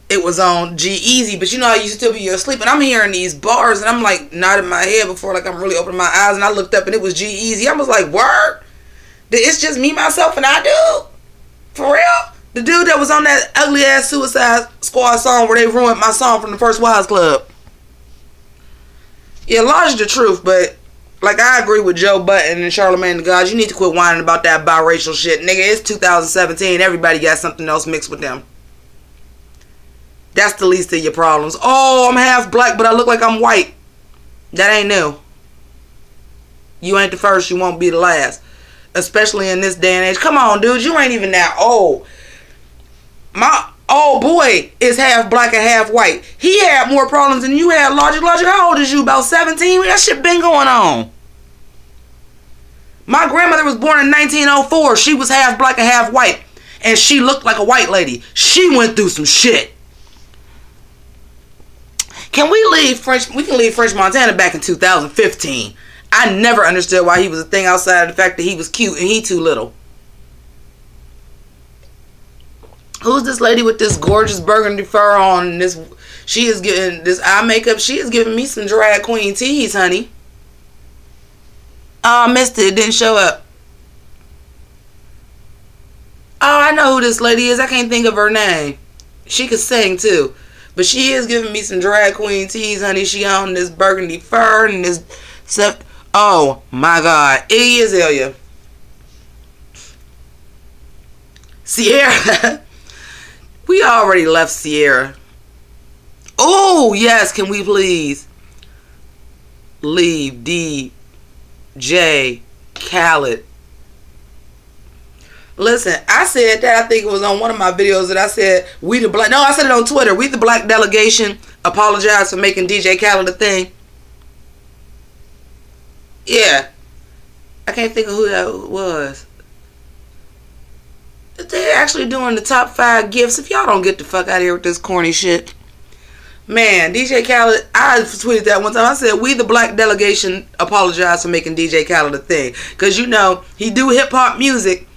it was on G-Eazy. But you know how you still be asleep. And I'm hearing these bars, and I'm like nodding my head before, like, I'm really opening my eyes. And I looked up, and it was G-Eazy. I was like, word? It's just me, myself, and I do? For real? The dude that was on that ugly ass Suicide Squad song where they ruined my song from the First Wives Club. Yeah, Logic the truth, but like, I agree with Joe Budden and Charlamagne the God. You need to quit whining about that biracial shit. Nigga, it's 2017. Everybody got something else mixed with them. That's the least of your problems. Oh, I'm half black, but I look like I'm white. That ain't new. You ain't the first, you won't be the last. Especially in this day and age. Come on, dude. You ain't even that old. My old boy is half black and half white. He had more problems than you had, Logic. Logic, how old is you? About 17? That shit been going on. My grandmother was born in 1904. She was half black and half white. And she looked like a white lady. She went through some shit. Can we leave French? We can leave French Montana back in 2015. I never understood why he was a thing outside of the fact that he was cute and he too little. Who's this lady with this gorgeous burgundy fur on? And this, she is getting this eye makeup. She is giving me some drag queen tease, honey. Oh, I missed it. It didn't show up. Oh, I know who this lady is. I can't think of her name. She could sing too. But she is giving me some drag queen tease, honey. She on this burgundy fur and this stuff. Oh, my God. Iggy Azalea. Sierra. We already left Sierra. Oh, yes. Can we please leave DJ Khaled? Listen, I said that. I think it was on one of my videos that I said, I said it on Twitter. We the black delegation apologize for making DJ Khaled a thing. Yeah. I can't think of who that was. They're actually doing the top 5 gifts. If y'all don't get the fuck out of here with this corny shit. Man, DJ Khaled, I tweeted that one time. I said, we the black delegation apologize for making DJ Khaled a thing. Because, you know, he do hip-hop music.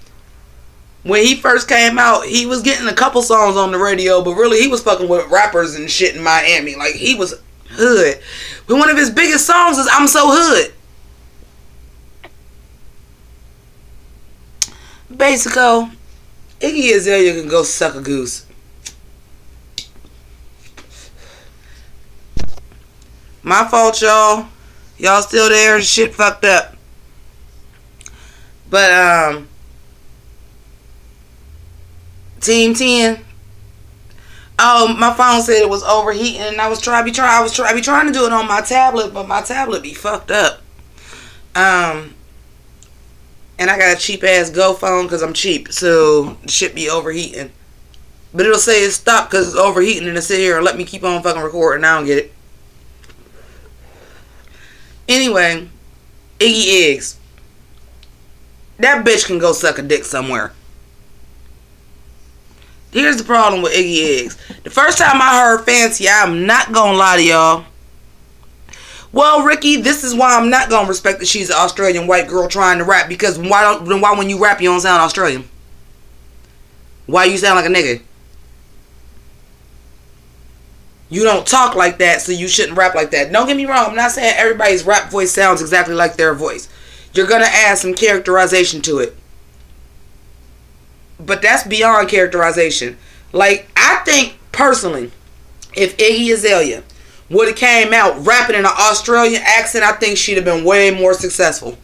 When he first came out, he was getting a couple songs on the radio. But really, he was fucking with rappers and shit in Miami. Like, he was hood. But one of his biggest songs is I'm So Hood. Basico, Iggy Azalea can go suck a goose. My fault, y'all. Y'all still there? Shit fucked up. But, Team 10. Oh, my phone said it was overheating, and I was trying to do it on my tablet, but my tablet be fucked up. And I got a cheap ass Go phone because I'm cheap, so the shit be overheating. But it'll say it stopped because it's overheating, and it'll sit here and let me keep on fucking recording. I don't get it. Anyway, Iggy Iggs. That bitch can go suck a dick somewhere. Here's the problem with Iggy Iggs. The first time I heard Fancy, I'm not gonna lie to y'all, Well, Ricky, this is why I'm not gonna respect that she's an Australian white girl trying to rap. Because why when you rap you don't sound Australian? Why you sound like a nigga? You don't talk like that, so you shouldn't rap like that. Don't get me wrong. I'm not saying everybody's rap voice sounds exactly like their voice. You're gonna add some characterization to it. But that's beyond characterization. Like, I think, personally, if Iggy Azalea would have came out rapping in an Australian accent, I think she'd have been way more successful.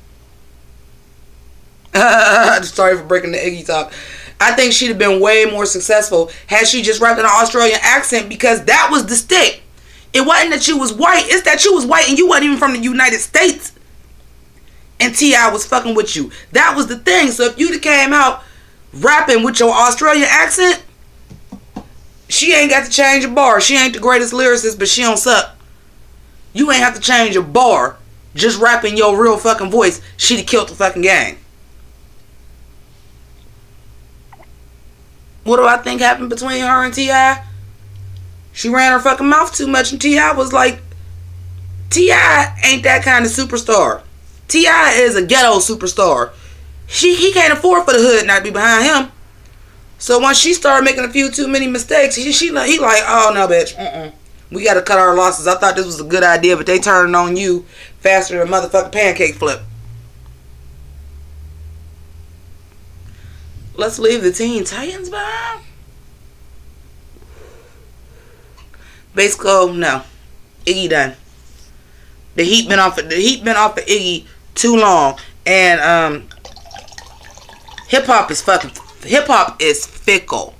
Sorry for breaking the Iggy talk. I think she'd have been way more successful had she just rapped in an Australian accent, because that was the stick. It wasn't that you was white. It's that you was white and you wasn't even from the United States. And T.I. was fucking with you. That was the thing. So if you'd have came out rapping with your Australian accent, she ain't got to change a bar. She ain't the greatest lyricist, but she don't suck. You ain't have to change a bar. Just rapping your real fucking voice. She'd have killed the fucking game. What do I think happened between her and T.I.? She ran her fucking mouth too much, and T.I. was like, T.I. ain't that kind of superstar. T.I. is a ghetto superstar. He can't afford for the hood not to be behind him. So once she started making a few too many mistakes, he like, oh no, bitch, we gotta cut our losses. I thought this was a good idea, but they turned on you faster than a motherfucking pancake flip. Let's leave the Teen Titans behind. Basically, no. Iggy done. The heat been off of Iggy too long, and hip hop is fickle.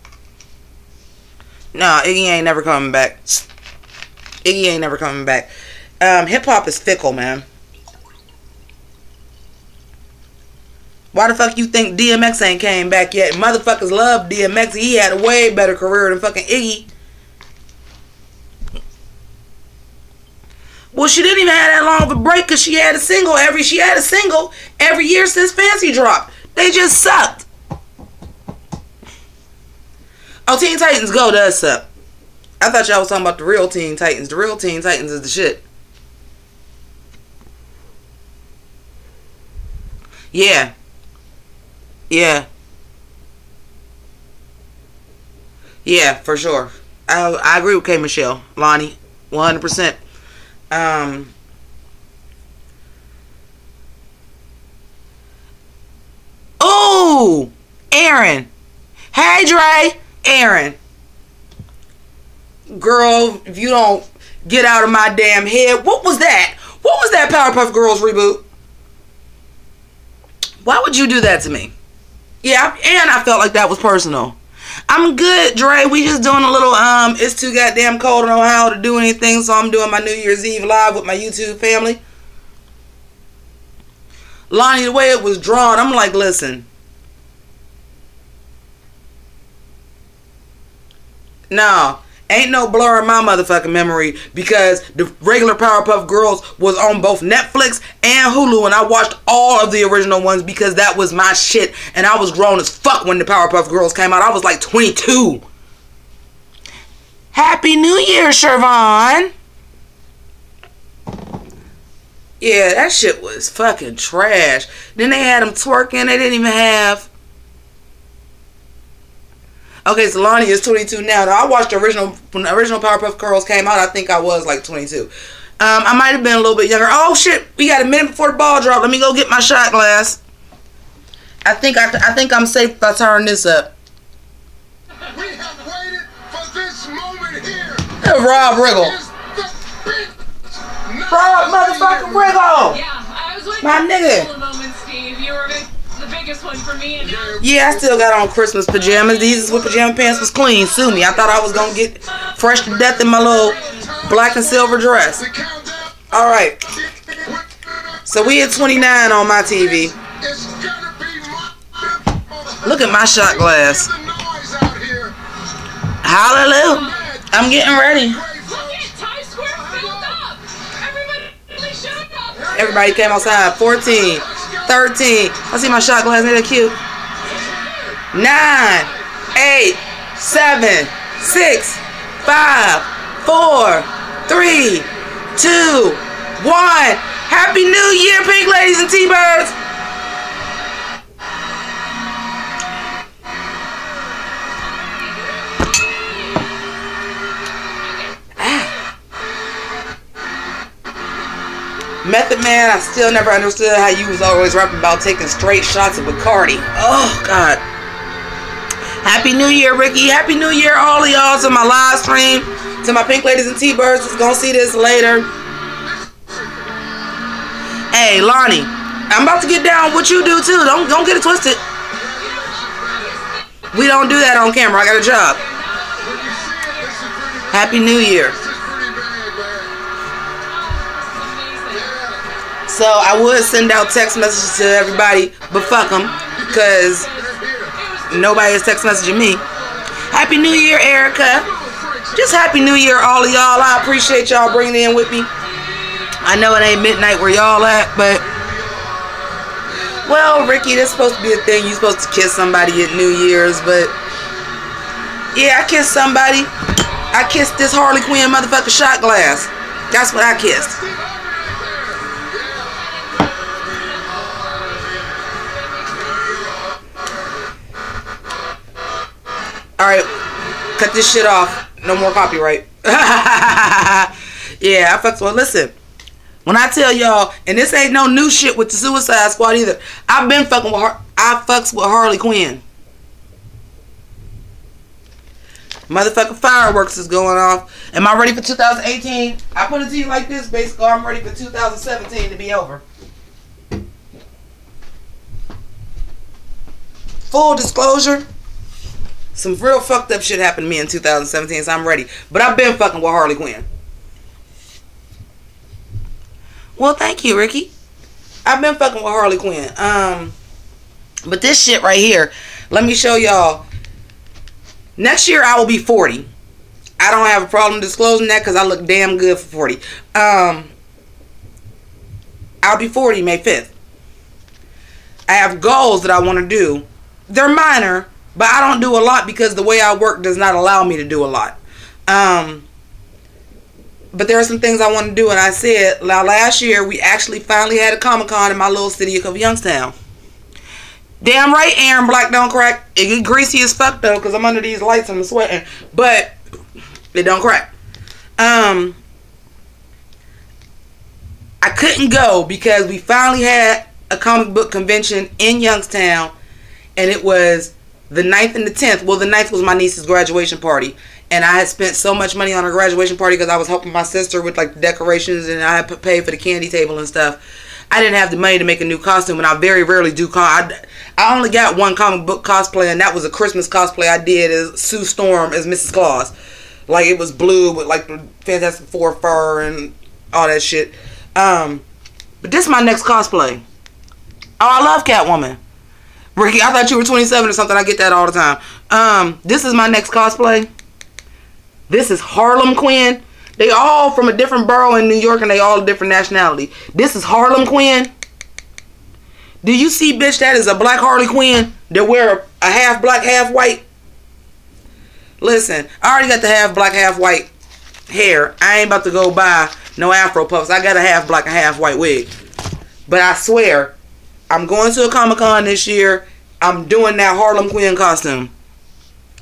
No, Iggy ain't never coming back. Iggy ain't never coming back. Hip hop is fickle, man. Why the fuck you think DMX ain't came back yet? Motherfuckers love DMX. He had a way better career than fucking Iggy. Well, she didn't even have that long of a break because she had a single every year since Fancy dropped. They just sucked. Oh, Teen Titans Go does suck. I thought y'all was talking about the real Teen Titans. The real Teen Titans is the shit. Yeah. Yeah. Yeah, for sure. I agree with K. Michelle. Lonnie. 100%. Oh! Aaron. Hey, Dre. Aaron. Girl, if you don't get out of my damn head. What was that? What was that Powerpuff Girls reboot? Why would you do that to me? Yeah, and I felt like that was personal. I'm good, Dre. We just doing a little, it's too goddamn cold in Ohio to do anything, so I'm doing my New Year's Eve live with my YouTube family. Lonnie, the way it was drawn, I'm like, listen. No, ain't no blurring my motherfucking memory, because the regular Powerpuff Girls was on both Netflix and Hulu, and I watched all of the original ones because that was my shit, and I was grown as fuck when the Powerpuff Girls came out. I was like 22. Happy New Year, Shervon. Yeah, that shit was fucking trash. Then they had them twerking. They didn't even have... Okay, so Lonnie is 22 now. I watched the original, when the original Powerpuff Girls came out, I think I was like 22. I might have been a little bit younger. Oh shit, we got a minute before the ball drop. Let me go get my shot glass. I think I'm safe if I turn this up. We have waited for this moment here. Rob Riggle. Rob motherfucking Riggle. Yeah, I was waiting my nigga. for a moment, Steve. You were the biggest one for me. And yeah, I still got on Christmas pajamas. These with pajama pants was clean. Sue me. I thought I was gonna get fresh to death in my little black and silver dress. Alright. So we at 29 on my TV. Look at my shot glass. Hallelujah. I'm getting ready. look at Times Square filled up. Everybody showed up. Everybody came outside. 14, 13. I see my shot glass. Ain't that cute? 9, 8, 7, 6, 5, 4, 3, 2, 1. Happy New Year, Pink Ladies and T-Birds. Method Man, I still never understood how you was always rapping about taking straight shots of Bacardi. Oh, God. Happy New Year, Ricky. Happy New Year, all of y'all, to my live stream. To my Pink Ladies and T-Birds that's gonna see this later. Hey, Lonnie, I'm about to get down what you do, too. Don't get it twisted. We don't do that on camera. I got a job. Happy New Year. So I would send out text messages to everybody, but fuck them, because nobody is text messaging me. Happy New Year, Erica. Just Happy New Year, all of y'all. I appreciate y'all bringing it in with me. I know it ain't midnight where y'all at, but... Well, Ricky, that's supposed to be a thing. You're supposed to kiss somebody at New Year's, but... Yeah, I kissed somebody. I kissed this Harley Quinn motherfucker shot glass. That's what I kissed. Alright, cut this shit off. No more copyright. Yeah, I fucks with. Listen, when I tell y'all, and this ain't no new shit with the Suicide Squad either. I've been fucking with I fucks with Harley Quinn. Motherfucking fireworks is going off. Am I ready for 2018? I put it to you like this, basically. I'm ready for 2017 to be over. Full disclosure. Some real fucked up shit happened to me in 2017, so I'm ready. But I've been fucking with Harley Quinn. Well, thank you, Ricky. I've been fucking with Harley Quinn. But this shit right here, let me show y'all. Next year, I will be 40. I don't have a problem disclosing that because I look damn good for 40. I'll be 40 May 5th. I have goals that I want to do. They're minor. But I don't do a lot because the way I work does not allow me to do a lot. But there are some things I want to do. And I said, last year, we actually finally had a Comic-Con in my little city of Youngstown. Damn right, Aaron Black don't crack. It get greasy as fuck, though, because I'm under these lights and I'm sweating. But it don't crack. I couldn't go because we finally had a comic book convention in Youngstown. And it was... the 9th and the 10th. Well, the 9th was my niece's graduation party. And I had spent so much money on her graduation party because I was helping my sister with like the decorations and I had paid for the candy table and stuff. I didn't have the money to make a new costume and I very rarely do. I only got one comic book cosplay and that was a Christmas cosplay I did as Sue Storm as Mrs. Claus. Like it was blue with like the Fantastic Four fur and all that shit. But this is my next cosplay. Oh, I love Catwoman. Ricky, I thought you were 27 or something. I get that all the time. This is my next cosplay. This is Harlem Quinn. They all from a different borough in New York and they all a different nationality. This is Harlem Quinn. Do you see, bitch, that is a black Harley Quinn that wear a half black, half white? Listen, I already got the half black, half white hair. I ain't about to go buy no Afro puffs. I got a half black and half white wig. But I swear... I'm going to a Comic-Con this year. I'm doing that Harlem Quinn costume.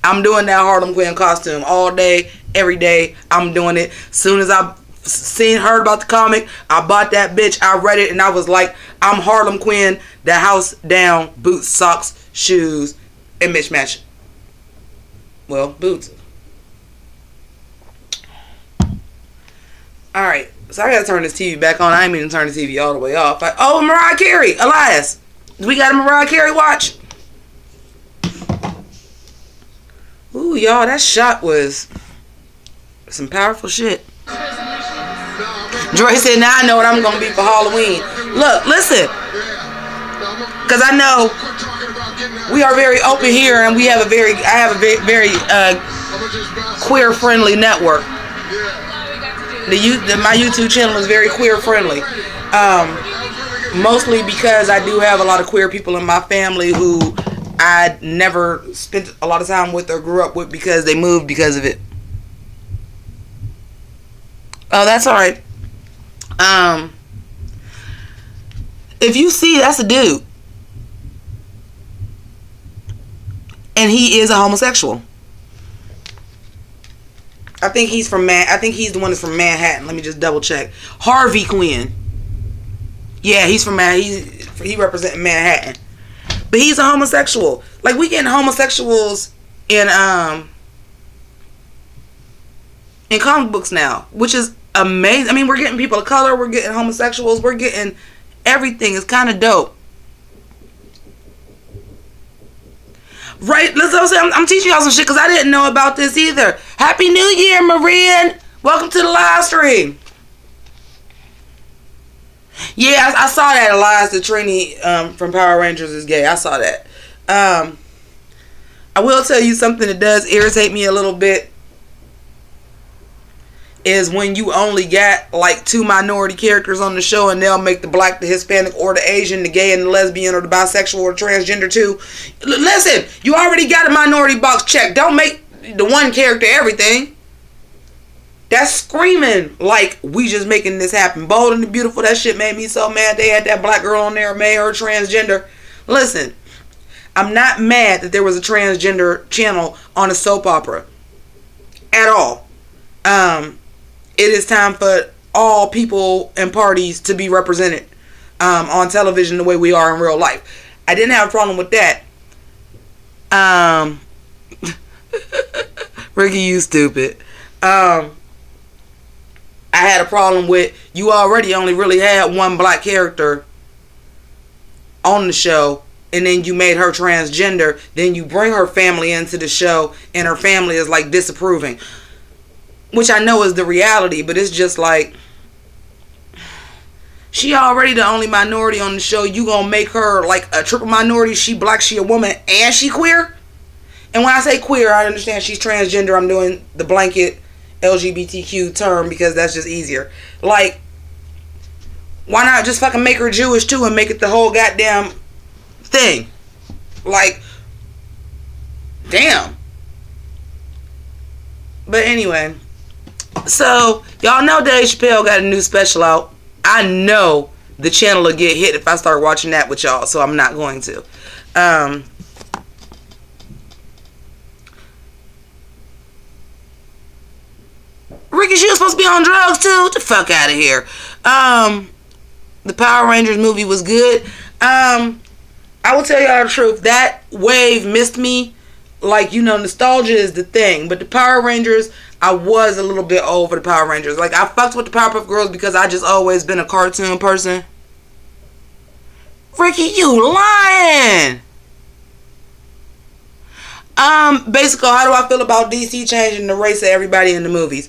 I'm doing that Harlem Quinn costume all day, every day. I'm doing it. Soon as I heard about the comic, I bought that bitch. I read it and I was like, I'm Harlem Quinn. The house down, boots, socks, shoes, and mismatch. Well, boots. Alright. So I gotta turn this TV back on. I ain't mean to turn the TV all the way off. Oh, Mariah Carey. Elias. We got a Mariah Carey watch. Ooh, y'all, that shot was some powerful shit. Joy said, now I know what I'm gonna be for Halloween. Look, listen. Because I know we are very open here and I have a very queer friendly network. My YouTube channel is very queer friendly. Mostly because I do have a lot of queer people in my family who I never spent a lot of time with or grew up with because they moved because of it. Oh, that's alright. If you see, that's a dude. And he is a homosexual. I think he's the one that's from Manhattan. Let me just double check. Harvey Quinn. Yeah, he's from Manhattan. He represents Manhattan. But he's a homosexual. Like, we getting homosexuals in comic books now, which is amazing. I mean, we're getting people of color, we're getting homosexuals, we're getting everything. It's kind of dope. Right? I'm teaching y'all some shit because I didn't know about this either. Happy New Year, Marin. Welcome to the live stream. Yeah, I saw that. Elias the Trini from Power Rangers is gay. I saw that. I will tell you something that does irritate me a little bit is when you only got like 2 minority characters on the show and they'll make the black, the Hispanic, or the Asian, the gay and the lesbian, or the bisexual, or the transgender too. Listen, you already got a minority box checked. Don't make the one character everything. That's screaming like we just making this happen. Bold and the Beautiful, that shit made me so mad. They had that black girl on there, made her transgender. Listen, I'm not mad that there was a transgender channel on a soap opera at all. It is time for all people and parties to be represented on television the way we are in real life. I didn't have a problem with that. Ricky, you stupid. I had a problem with, you already only really had one black character on the show, and then you made her transgender, then you bring her family into the show, and her family is like disapproving. Which I know is the reality, but it's just like, she already the only minority on the show. You gonna make her like a triple minority? She black, she a woman, and she queer? And when I say queer, I understand she's transgender. I'm doing the blanket LGBTQ term because that's just easier. Like, why not just fucking make her Jewish too and make it the whole goddamn thing? Like, damn. But anyway, so y'all know Dave Chappelle got a new special out. I know the channel will get hit if I start watching that with y'all, so I'm not going to. Ricky, she was supposed to be on drugs too. Get the fuck out of here. The Power Rangers movie was good. I will tell y'all the truth. That wave missed me. Like, you know, nostalgia is the thing. But the Power Rangers, I was a little bit over the Power Rangers. Like, I fucked with the Powerpuff Girls because I just always been a cartoon person. Ricky, you lying. Basically, how do I feel about DC changing the race of everybody in the movies?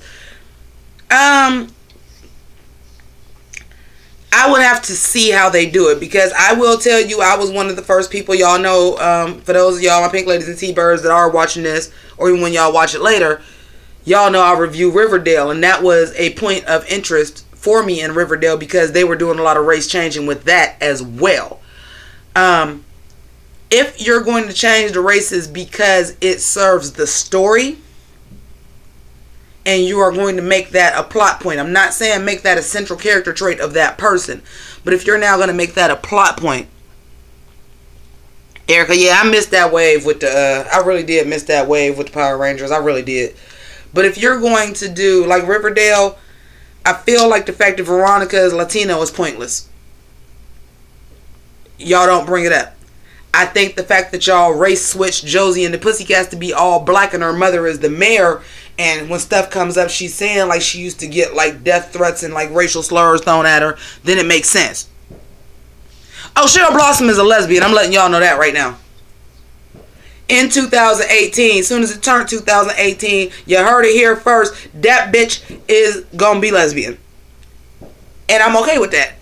I would have to see how they do it, because I will tell you, I was one of the first people, y'all know, for those of y'all, my pink ladies and T-birds that are watching this, or even when y'all watch it later, y'all know I review Riverdale, and that was a point of interest for me in Riverdale because they were doing a lot of race changing with that as well. If you're going to change the races because it serves the story, and you are going to make that a plot point. I'm not saying make that a central character trait of that person. But if you're now going to make that a plot point. Erica, yeah, I missed that wave with the... I really did miss that wave with the Power Rangers. I really did. But if you're going to do... Like Riverdale, I feel like the fact that Veronica is Latino is pointless. Y'all don't bring it up. I think the fact that y'all race switched Josie and the Pussycats to be all black and her mother is the mayor, and when stuff comes up she's saying like she used to get like death threats and like racial slurs thrown at her, then it makes sense. Oh, Cheryl Blossom is a lesbian. I'm letting y'all know that right now. In 2018, as soon as it turned 2018, you heard it here first, that bitch is gonna be lesbian. And I'm okay with that.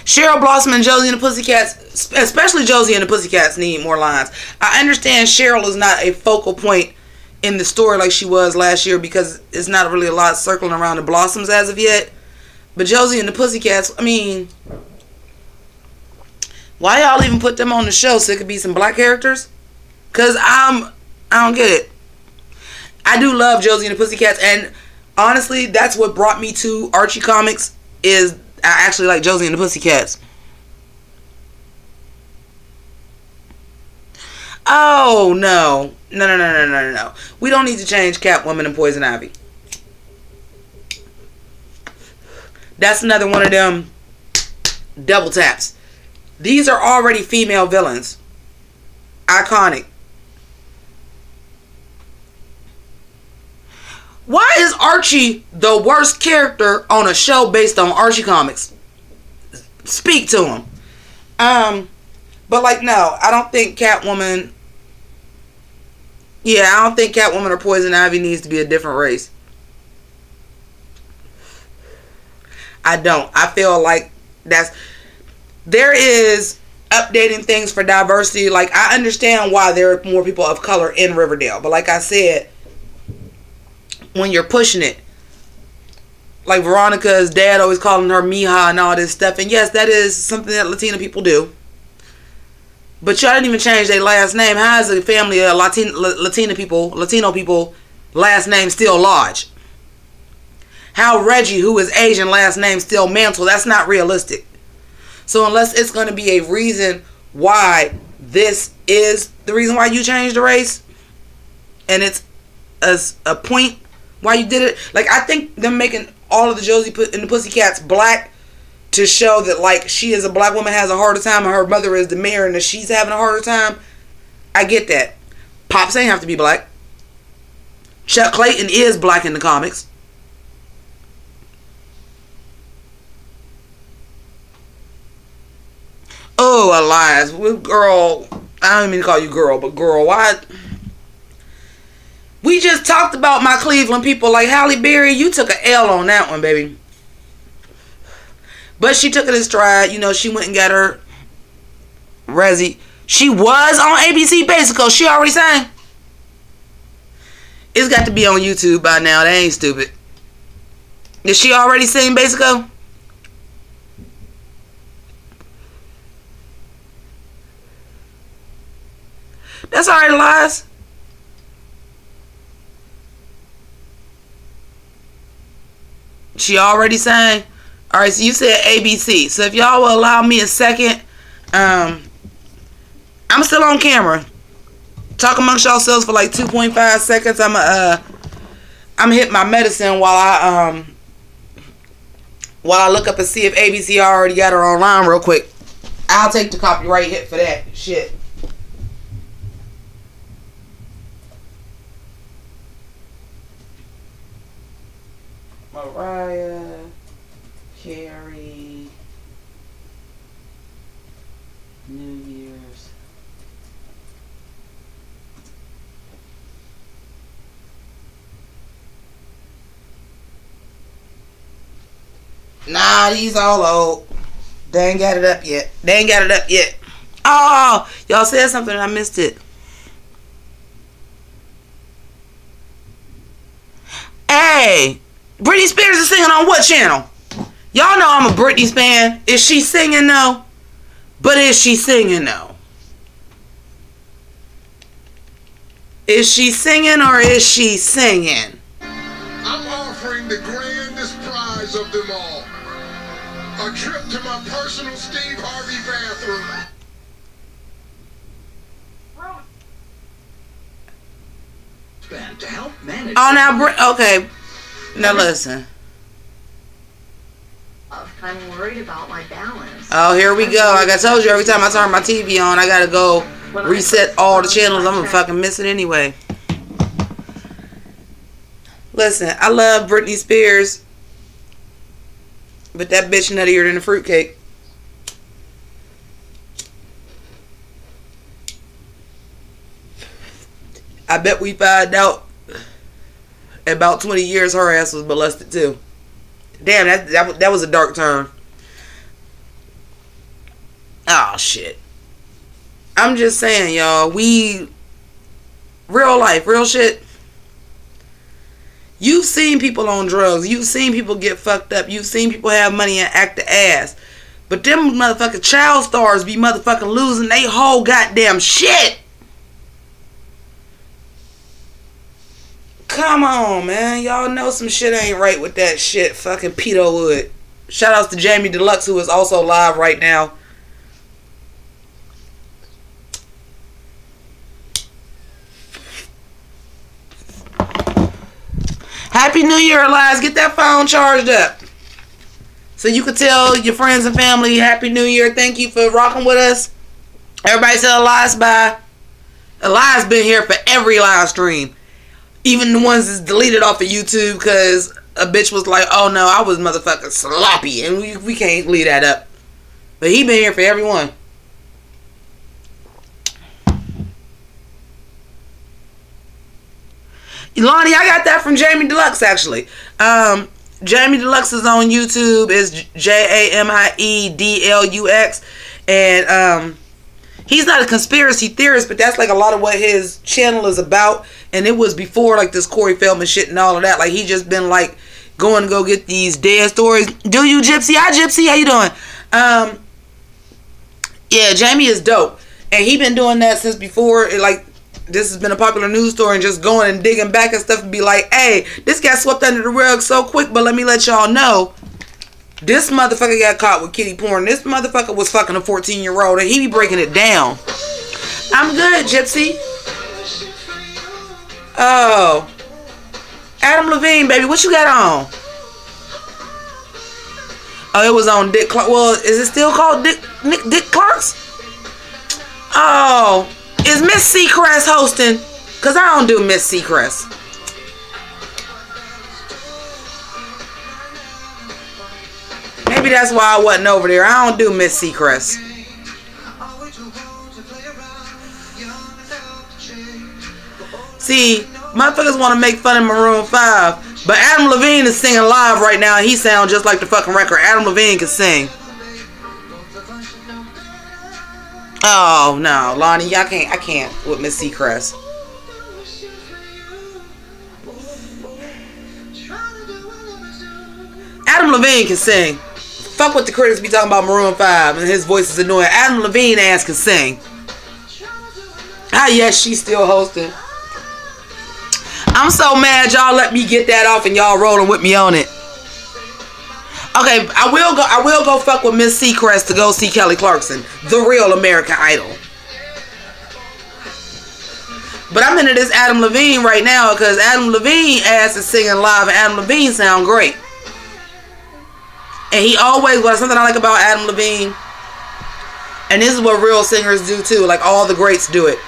Cheryl Blossom and Josie and the Pussycats, especially Josie and the Pussycats, need more lines. I understand Cheryl is not a focal point in the story like she was last year because it's not really a lot circling around the Blossoms as of yet. But Josie and the Pussycats, I mean, why y'all even put them on the show so it could be some black characters? Because I don't get it. I do love Josie and the Pussycats, and Honestly, that's what brought me to Archie comics. Is I actually like Josie and the Pussycats. Oh no. No. We don't need to change Catwoman and Poison Ivy. That's another one of them double taps. These are already female villains. Iconic. Why is Archie the worst character on a show based on Archie comics? Speak to him. But like, no, I don't think Catwoman. Yeah, I don't think Catwoman or Poison Ivy needs to be a different race. I don't. I feel like there is updating things for diversity. Like, I understand why there are more people of color in Riverdale, but like I said, when you're pushing it, like Veronica's dad always calling her Mija and all this stuff, and yes, that is something that Latina people do. But y'all didn't even change their last name. How is a family of Latino people last name still Lodge? How Reggie, who is Asian, last name still Mantle? That's not realistic. So unless it's going to be a reason why this is the reason why you changed the race, and it's a point why you did it. Like, I think them making all of the Josie and the Pussycats black to show that, like, she is a black woman, has a harder time, and her mother is the mayor, and that she's having a harder time. I get that. Pops ain't have to be black. Chuck Clayton is black in the comics. Oh, Elias. Girl, I don't even mean to call you girl, but girl, why? We just talked about my Cleveland people. Like, Halle Berry, you took an L on that one, baby. But she took it in stride. You know, she went and got her Resi. She was on ABC Basico. She already sang. It's got to be on YouTube by now. That ain't stupid. Did she already sing Basico? That's alright, Elias. She already sang. Alright, so you said ABC. So if y'all will allow me a second, I'm still on camera. Talk amongst yourselves for like 2.5 seconds. I'm hit my medicine while I look up and see if ABC already got her online real quick. I'll take the copyright hit for that shit. Mariah Carey New Year's. Nah, these all old. They ain't got it up yet. Oh, y'all said something and I missed it. Hey, Britney Spears is singing on what channel? Y'all know I'm a Britney fan. Is she singing though? But is she singing though? Is she singing or is she singing? I'm offering the grandest prize of them all. A trip to my personal Steve Harvey bathroom. To help manage. Oh, now, okay. Now listen. I'm worried about my balance. Oh, here we go. Like I told you, every time I turn my TV on, I gotta go reset all the channels. I'm gonna fucking miss it anyway. Listen, I love Britney Spears, but that bitch nuttier than a fruitcake. I bet we find out in about 20 years her ass was molested too. Damn, that was a dark turn. Oh, shit. I'm just saying, y'all. Real life, real shit. You've seen people on drugs. You've seen people get fucked up. You've seen people have money and act the ass. But them motherfucking child stars be motherfucking losing they whole goddamn shit. Come on, man. Y'all know some shit ain't right with that shit. Fucking Pedo Wood. Shout outs to Jamie Deluxe, who is also live right now. Happy New Year, Elias. Get that phone charged up, so you can tell your friends and family Happy New Year. Thank you for rocking with us. Everybody tell Elias bye. Elias been here for every live stream. Even the ones that's deleted off of YouTube because a bitch was like, oh no, I was motherfucking sloppy. And we can't leave that up. But he been here for everyone. Lonnie, I got that from Jamie Deluxe actually. Jamie Deluxe is on YouTube. It's JAMIEDLUX. And he's not a conspiracy theorist, but that's like a lot of what his channel is about. And it was before like this Corey Feldman shit and all of that. Like he just been like going to go get these dead stories. Do you, Gypsy? Hi, Gypsy. How you doing? Yeah, Jamie is dope. And he been doing that since before. Like this has been a popular news story and just going and digging back and stuff and be like, hey, this got swept under the rug so quick, but let me let y'all know. This motherfucker got caught with kitty porn. This motherfucker was fucking a 14-year-old and he be breaking it down. I'm good, Gypsy. Oh. Adam Levine, baby. What you got on? Oh, it was on Dick Clark. Well, is it still called Dick Clark's? Oh. Is Miss Seacrest hosting? Because I don't do Miss Seacrest. Maybe that's why I wasn't over there. I don't do Miss Seacrest. See, motherfuckers want to make fun of Maroon 5, but Adam Levine is singing live right now and he sounds just like the fucking record. Adam Levine can sing. Oh no, Lonnie, I can't with Miss Seacrest. Adam Levine can sing. Fuck what the critics be talking about Maroon 5 and his voice is annoying. Adam Levine ass can sing. Ah yes, she's still hosting. I'm so mad y'all let me get that off and y'all rolling with me on it. Okay, I will go fuck with Miss Seacrest to go see Kelly Clarkson, the real American Idol. But I'm into this Adam Levine right now because Adam Levine ass is singing live and Adam Levine sound great. And he always, what something I like about Adam Levine, and this is what real singers do too, like all the greats do it.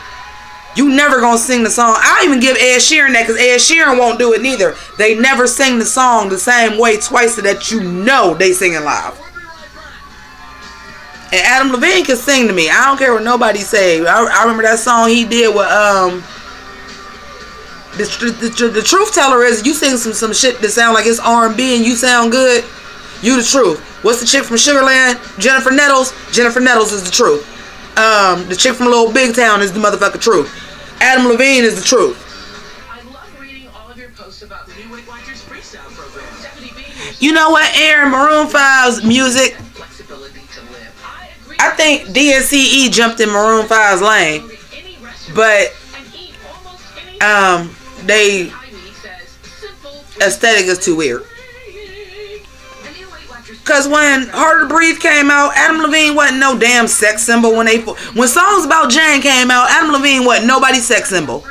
You never gonna sing the song. I don't even give Ed Sheeran that because Ed Sheeran won't do it neither. They never sing the song the same way twice so that you know they singing live. And Adam Levine can sing to me. I don't care what nobody say. I remember that song he did with the truth teller is you sing some shit that sound like it's R&B and you sound good. You the truth. What's the chick from Sugarland? Jennifer Nettles. Jennifer Nettles is the truth. The chick from Little Big Town is the motherfucking truth. Adam Levine is the truth. I love reading all of your posts about the new Weight Watchers freestyle program. You know what, Aaron? Maroon 5's music. I think DNCE jumped in Maroon 5's lane, but they aesthetic is too weird. Cause when Harder to Breathe came out, Adam Levine wasn't no damn sex symbol. When Songs About Jane came out, Adam Levine wasn't nobody's sex symbol.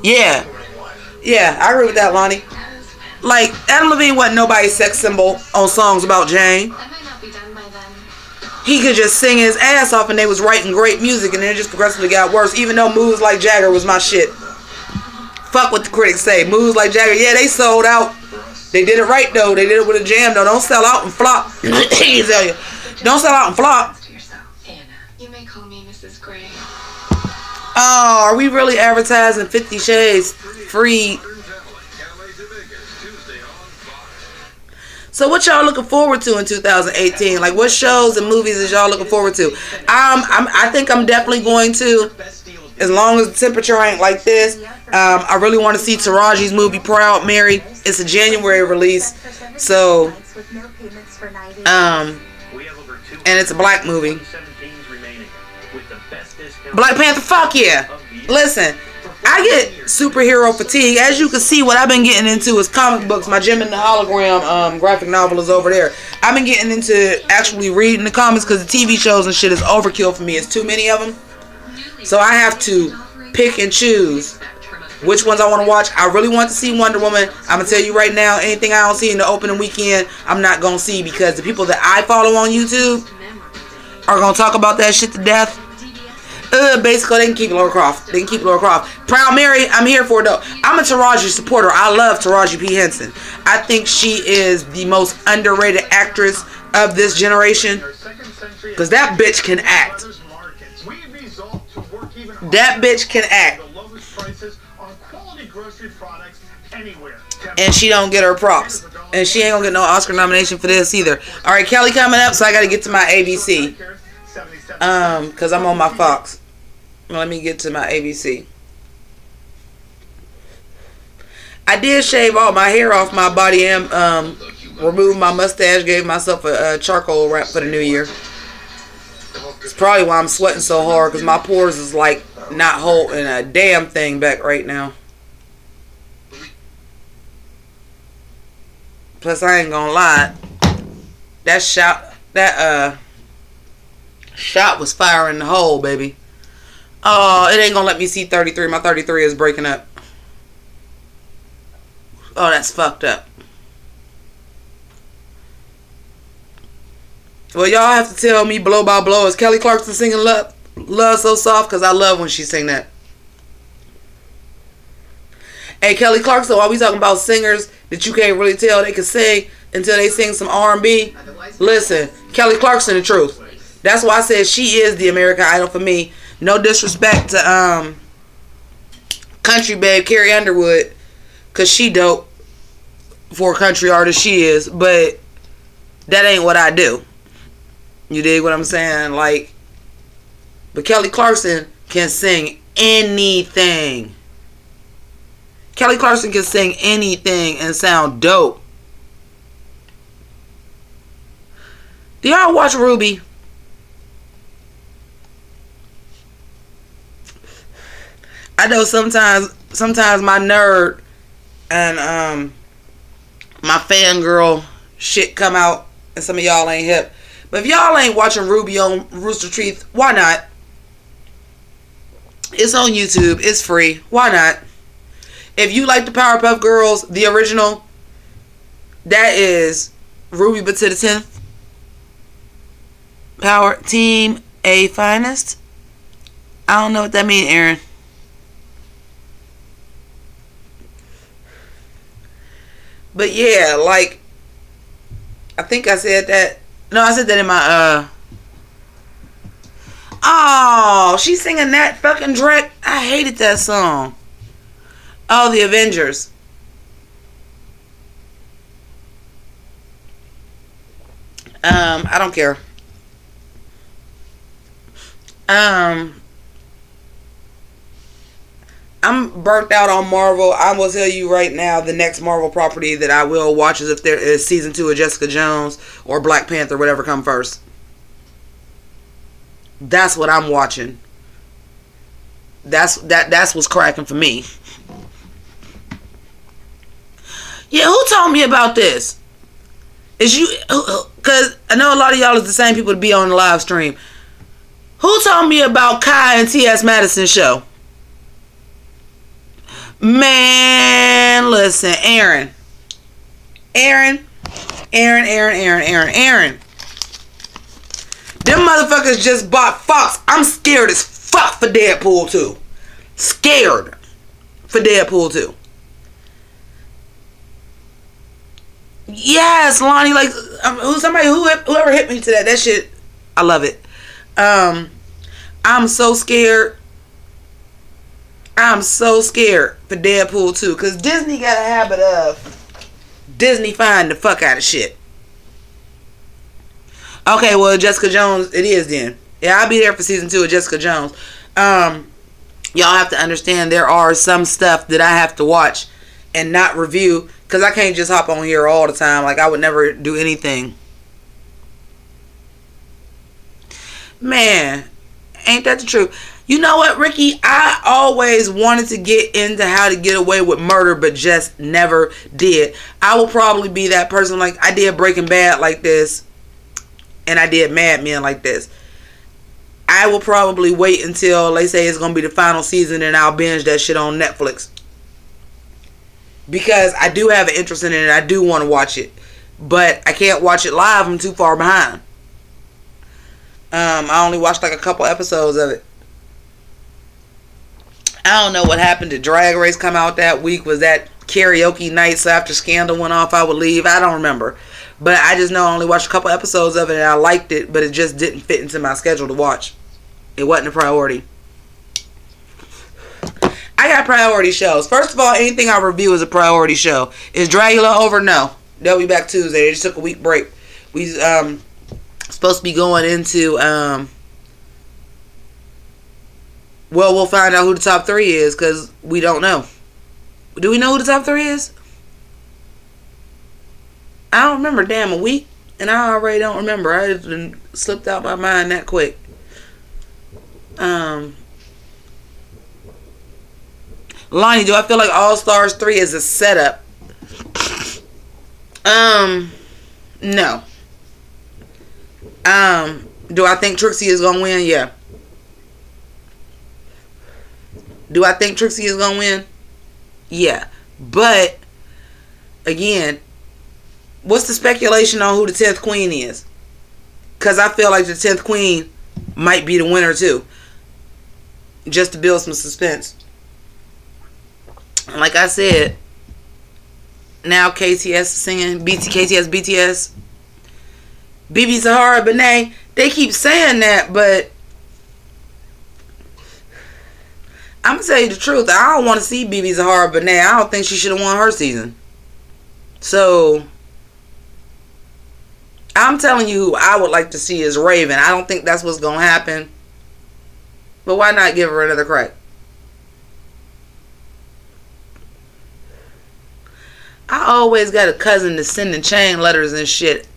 Yeah, I agree with that, Lonnie. Like Adam Levine wasn't nobody's sex symbol on Songs About Jane. He could just sing his ass off, and they was writing great music, and then it just progressively got worse. Even though Moves Like Jagger was my shit. Fuck what the critics say. Moves Like Jagger, yeah, they sold out. They did it right though. They did it with a jam though. Don't sell out and flop. I tell you. Don't sell out and flop. You may call me Mrs. Gray. Oh, are we really advertising 50 Shades free? So what y'all looking forward to in 2018? Like what shows and movies is y'all looking forward to? I think I'm definitely going to, as long as the temperature ain't like this. I really want to see Taraji's movie Proud Mary. It's a January release, so and it's a black movie. Black Panther, fuck yeah. Listen, I get superhero fatigue. As you can see, what I've been getting into is comic books. My Jimmi and the Hologram graphic novel is over there. I've been getting into actually reading the comics because the TV shows and shit is overkill for me. It's too many of them. So I have to pick and choose which ones I want to watch. I really want to see Wonder Woman. I'm going to tell you right now, anything I don't see in the opening weekend, I'm not going to see because the people that I follow on YouTube are going to talk about that shit to death. Basically, they can keep Laura Croft. Proud Mary, I'm here for it though. I'm a Taraji supporter. I love Taraji P. Henson. I think she is the most underrated actress of this generation. Because that bitch can act. That bitch can act. And she don't get her props. And she ain't gonna get no Oscar nomination for this either. Alright, Kelly coming up, so I gotta get to my ABC. Because I'm on my Fox. Let me get to my ABC. I did shave all my hair off my body and removed my mustache. Gave myself a charcoal wrap for the new year. It's probably why I'm sweating so hard because my pores is like not holding a damn thing back right now. Plus, I ain't gonna lie. That shot was fire in the hole, baby. Oh, it ain't gonna let me see 33. My 33 is breaking up. Oh, that's fucked up. Well, y'all have to tell me blow by blow. Is Kelly Clarkson singing Love So Soft? Because I love when she sing that. Hey, Kelly Clarkson, while we talking about singers that you can't really tell they can sing until they sing some R&B. Listen, Kelly Clarkson, the truth. That's why I said she is the American Idol for me. No disrespect to country babe Carrie Underwood, cause she dope for a country artist she is, but that ain't what I do. You dig what I'm saying? Like, but Kelly Clarkson can sing anything. Kelly Clarkson can sing anything and sound dope. Do y'all watch Ruby? I know sometimes my nerd and my fangirl shit come out and some of y'all ain't hip. But if y'all ain't watching Ruby on Rooster Teeth, why not? It's on YouTube. It's free. Why not? If you like the Powerpuff Girls, the original, that is Ruby but to the 10th. Power Team A Finest. I don't know what that means, Aaron. But yeah, like, I think I said that. No, I said that in my, oh, she's singing that fucking Drake. I hated that song. Oh, the Avengers. I don't care. I'm burnt out on Marvel. I will tell you right now, the next Marvel property that I will watch is if there is season 2 of Jessica Jones or Black Panther, whatever come first. That's what I'm watching. That's what's cracking for me. Yeah, who told me about this? Is you? Because I know a lot of y'all is the same people to be on the live stream. Who told me about Kai and T.S. Madison show? Man, listen, Aaron. Them motherfuckers just bought Fox. I'm scared as fuck for Deadpool 2. Scared for Deadpool 2. Yes, Lonnie, like, whoever hit me to that shit, I love it. I'm so scared. I'm so scared for Deadpool 2, because Disney got a habit of Disney-fying the fuck out of shit. Okay, well, Jessica Jones, it is then. Yeah, I'll be there for season 2 of Jessica Jones. Y'all have to understand there are some stuff that I have to watch and not review, because I can't just hop on here all the time. Like, I would never do anything. Man, ain't that the truth? You know what, Ricky? I always wanted to get into How to Get Away with Murder, but just never did. I will probably be that person. Like, I did Breaking Bad like this, and I did Mad Men like this. I will probably wait until they say it's going to be the final season, and I'll binge that shit on Netflix. Because I do have an interest in it, and I do want to watch it. But I can't watch it live. I'm too far behind. I only watched like a couple episodes of it. I don't know what happened to Drag Race come out that week. Was that karaoke night, so after Scandal went off I would leave? I don't remember. But I just know I only watched a couple episodes of it and I liked it, but it just didn't fit into my schedule to watch. It wasn't a priority. I got priority shows. First of all, anything I review is a priority show. Is Dragula over? No. They'll be back Tuesday. They just took a week break. We supposed to be going into well, we'll find out who the top 3 is, because we don't know. Do we know who the top 3 is? I don't remember. Damn, a week? And I already don't remember. I just been slipped out my mind that quick. Lonnie, do I feel like All Stars 3 is a setup? No. Do I think Trixie is going to win? Yeah. Do I think Trixie is going to win? Yeah. But, again, what's the speculation on who the 10th queen is? Because I feel like the 10th queen might be the winner, too. Just to build some suspense. Like I said, now KTS is singing. KTS, BTS. BB Zahara, Benet. They keep saying that, but I'm going to tell you the truth. I don't want to see BB Zahara Benet. I don't think she should have won her season. So, I'm telling you who I would like to see is Raven. I don't think that's what's going to happen. But why not give her another crack? I always got a cousin that's sending chain letters and shit.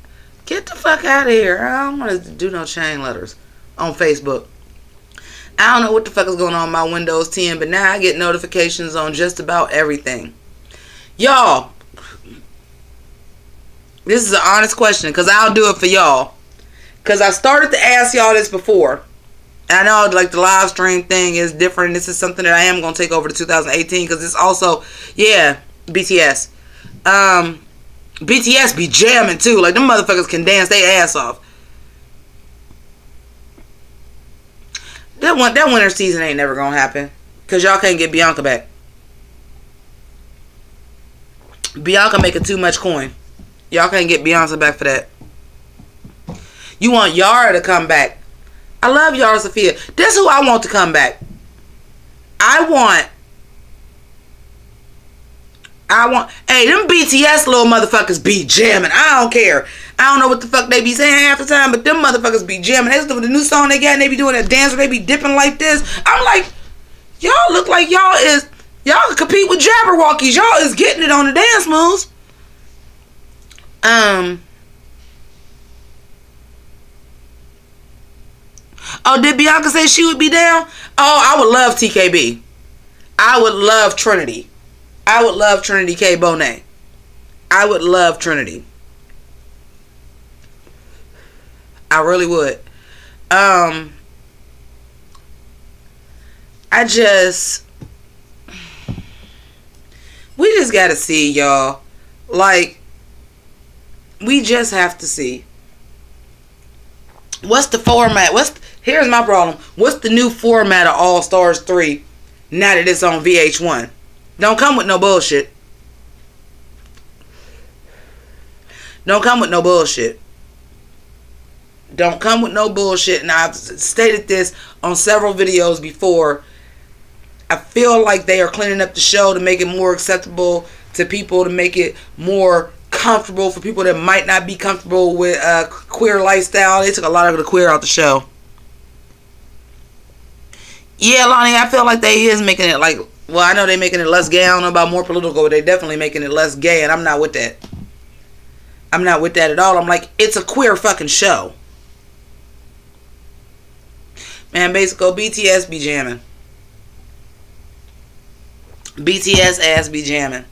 Get the fuck out of here. I don't want to do no chain letters on Facebook. I don't know what the fuck is going on my Windows 10, but now I get notifications on just about everything. Y'all, this is an honest question, because I'll do it for y'all. Because I started to ask y'all this before. I know, like, the live stream thing is different. This is something that I am going to take over to 2018, because it's also, yeah, BTS. BTS be jamming, too. Like, them motherfuckers can dance their ass off. That winter season ain't never gonna happen, because y'all can't get Bianca back. Bianca making too much coin. Y'all can't get Beyonce back for that. You want Yara to come back. I love Yara Sophia. This is who I want to come back. I want, hey, them BTS little motherfuckers be jamming. I don't care. I don't know what the fuck they be saying half the time, but them motherfuckers be jamming. That's the new song they got, and they be doing a dance where they be dipping like this. I'm like, y'all look like y'all compete with Jabberwockies. Y'all is getting it on the dance moves. Oh, did Bianca say she would be down? Oh, I would love TKB. I would love Trinity. I would love Trinity K. Bonet. I would love Trinity. I really would. We just gotta see, y'all. Like, we just have to see. What's the format? Here's my problem. What's the new format of All Stars 3 now that it's on VH1? Don't come with no bullshit. Don't come with no bullshit. Don't come with no bullshit. And I've stated this on several videos before. I feel like they are cleaning up the show to make it more acceptable to people, to make it more comfortable for people that might not be comfortable with queer lifestyle. They took a lot of the queer out the show. Yeah, Lonnie, I feel like they is making it like, well, I know they're making it less gay. I don't know about more political, but they're definitely making it less gay, and I'm not with that. I'm not with that at all. I'm like, it's a queer fucking show. Man, basically, BTS be jamming. BTS ass be jamming.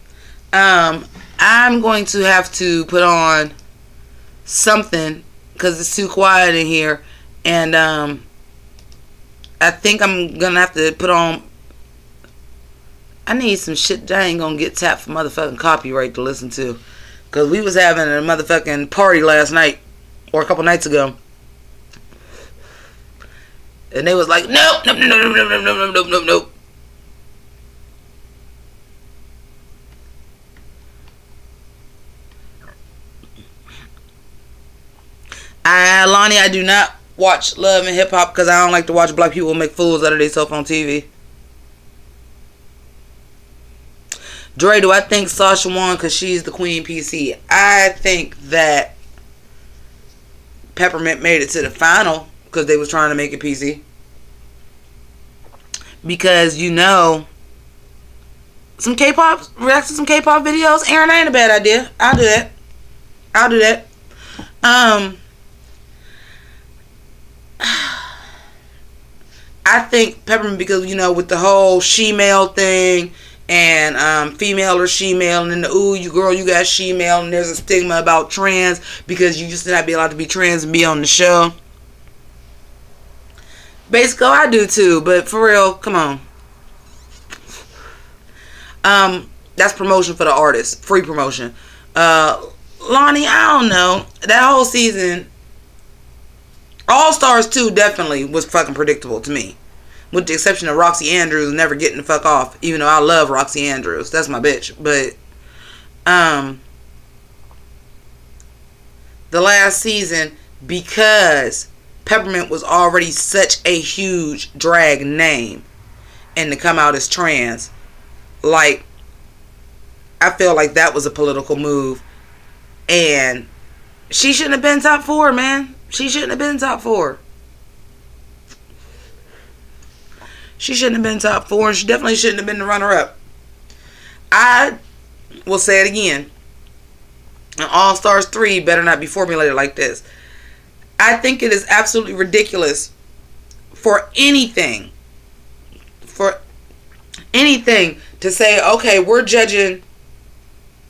I'm going to have to put on something because it's too quiet in here, and I think I'm gonna have to put on. I need some shit that I ain't gonna get tapped for motherfucking copyright to listen to, because we was having a motherfucking party last night or a couple nights ago, and they was like, nope, nope, nope, nope, nope, nope, nope, nope, nope. Lonnie, I do not watch Love and Hip Hop because I don't like to watch black people make fools out of themselves on TV. Dre, do I think Sasha won because she's the queen PC? I think that Peppermint made it to the final because they was trying to make it PC. Because, you know, some K-pop, react to some K-pop videos. Aaron, that ain't a bad idea. I'll do that. I'll do that. I think Peppermint, because, you know, with the whole she-male thing and female or she-male, and then the ooh, you girl, you got she-male, and there's a stigma about trans because you used to not be allowed to be trans and be on the show. Basically, I do too, but for real, come on. That's promotion for the artist. Free promotion. Lonnie, I don't know. That whole season, All Stars 2 definitely was fucking predictable to me. With the exception of Roxy Andrews never getting the fuck off. Even though I love Roxy Andrews. That's my bitch. But, the last season, because Peppermint was already such a huge drag name, and to come out as trans, like, I feel like that was a political move. And she shouldn't have been top 4, man. She shouldn't have been top 4. She shouldn't have been top 4, and she definitely shouldn't have been the runner-up. I will say it again. And All Stars 3 better not be formulated like this. I think it is absolutely ridiculous for anything to say, okay, we're judging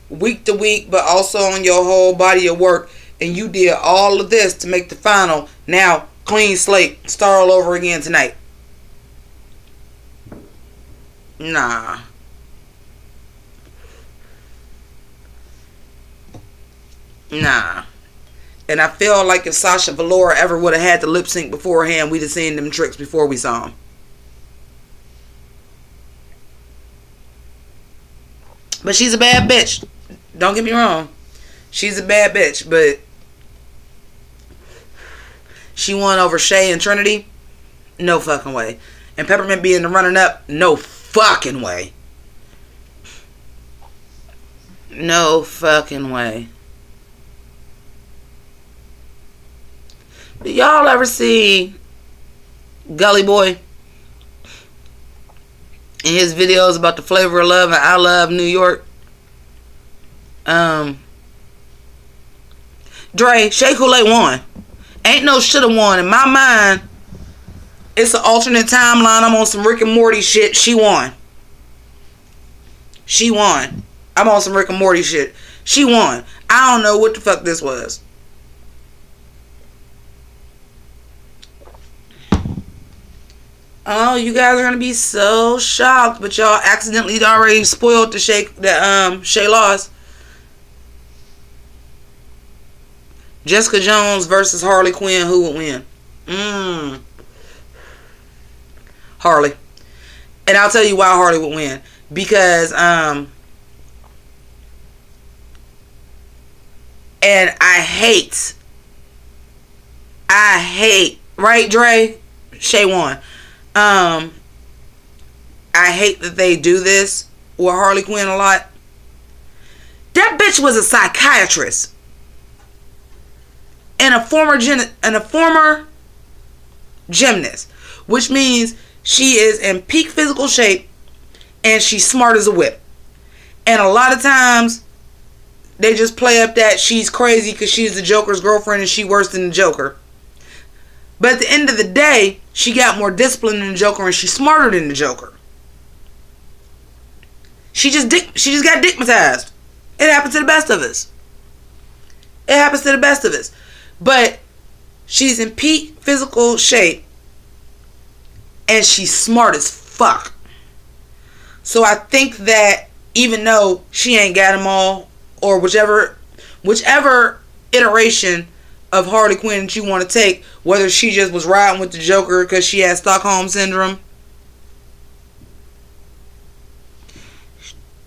week to week, but also on your whole body of work, and you did all of this to make the final. Now, clean slate, start all over again tonight. Nah. Nah. And I feel like if Sasha Velour ever would have had to lip sync beforehand, we'd have seen them tricks before we saw them. But she's a bad bitch. Don't get me wrong. She's a bad bitch, but she won over Shay and Trinity? No fucking way. And Peppermint being the running up? No fucking way. No fucking way. Did y'all ever see Gully Boy and his videos about the flavor of love and I love New York? Dre, Shea Coulee won. Ain't no shoulda won. In my mind, it's an alternate timeline. I'm on some Rick and Morty shit. She won. She won. I'm on some Rick and Morty shit. She won. I don't know what the fuck this was. Oh, you guys are gonna be so shocked, but y'all accidentally already spoiled the Shay loss. Jessica Jones versus Harley Quinn. Who would win? Harley. And I'll tell you why Harley would win. Because, and I hate, right, Dre? Shay won. I hate that they do this with Harley Quinn a lot. That bitch was a psychiatrist. And a former gymnast, which means she is in peak physical shape and she's smart as a whip. And a lot of times they just play up that she's crazy because she's the Joker's girlfriend and she worse than the Joker. But at the end of the day, she got more discipline than the Joker, and she's smarter than the Joker. She just got digmatized. It happens to the best of us. It happens to the best of us. But she's in peak physical shape, and she's smart as fuck. So I think that even though she ain't got them all, or whichever iteration of Harley Quinn that you want to take, whether she just was riding with the Joker because she had Stockholm Syndrome.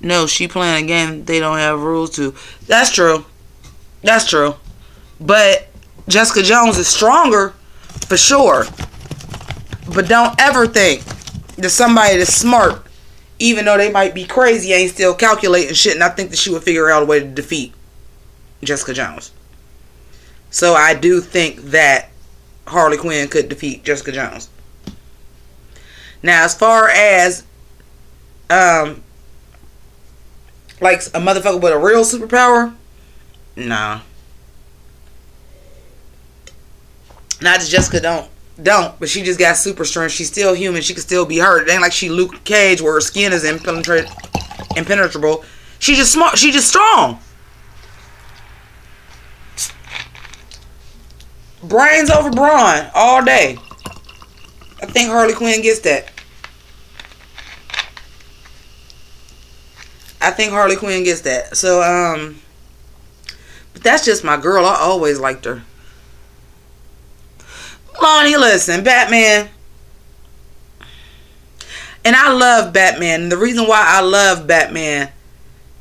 No, she playing a game they don't have rules to. That's true. That's true. But Jessica Jones is stronger, for sure. But don't ever think that somebody that's smart, even though they might be crazy, ain't still calculating shit. And I think that she would figure out a way to defeat Jessica Jones. So I do think that Harley Quinn could defeat Jessica Jones. Now, as far as like a motherfucker with a real superpower, nah. Not that Jessica don't, but she just got super strength. She's still human. She can still be hurt. It ain't like she Luke Cage where her skin is impenetrable. She's just smart. She's just strong. Brains over brawn all day. I think Harley Quinn gets that. I think Harley Quinn gets that. So, but that's just my girl. I always liked her. Lonnie, listen, Batman. And I love Batman. And the reason why I love Batman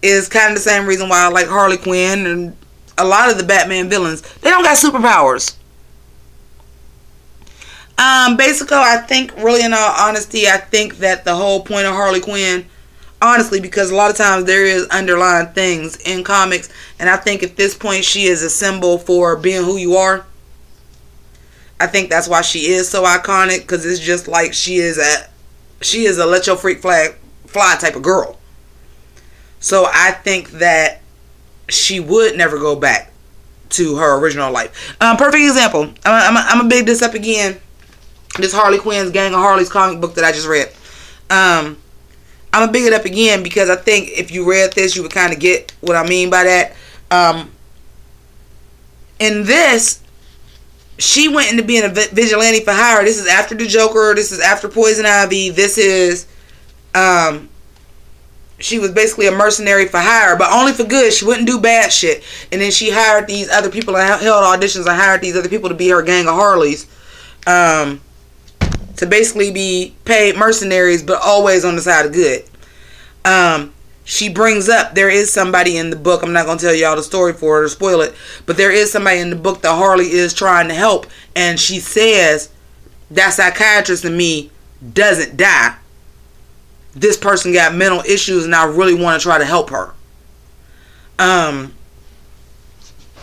is kind of the same reason why I like Harley Quinn and a lot of the Batman villains. They don't got superpowers. Basically, I think, really in all honesty, I think that the whole point of Harley Quinn, honestly, because a lot of times there is underlying things in comics, and I think at this point she is a symbol for being who you are. I think that's why she is so iconic, because it's just like she is a let your freak flag fly type of girl. So I think that she would never go back to her original life. Perfect example. I'm gonna big this up again. This Harley Quinn's Gang of Harley's comic book that I just read. I'm gonna big it up again because I think if you read this, you would kind of get what I mean by that. In this, she went into being a vigilante for hire. This is after the Joker. This is after Poison Ivy. This is, she was basically a mercenary for hire, but only for good. She wouldn't do bad shit. And then she hired these other people and held auditions and hired these other people to be her gang of Harleys. To basically be paid mercenaries, but always on the side of good. She brings up, there is somebody in the book, I'm not going to tell y'all the story for her to spoil it, but there is somebody in the book that Harley is trying to help, and she says, that psychiatrist in me doesn't die. This person got mental issues, and I really want to try to help her. And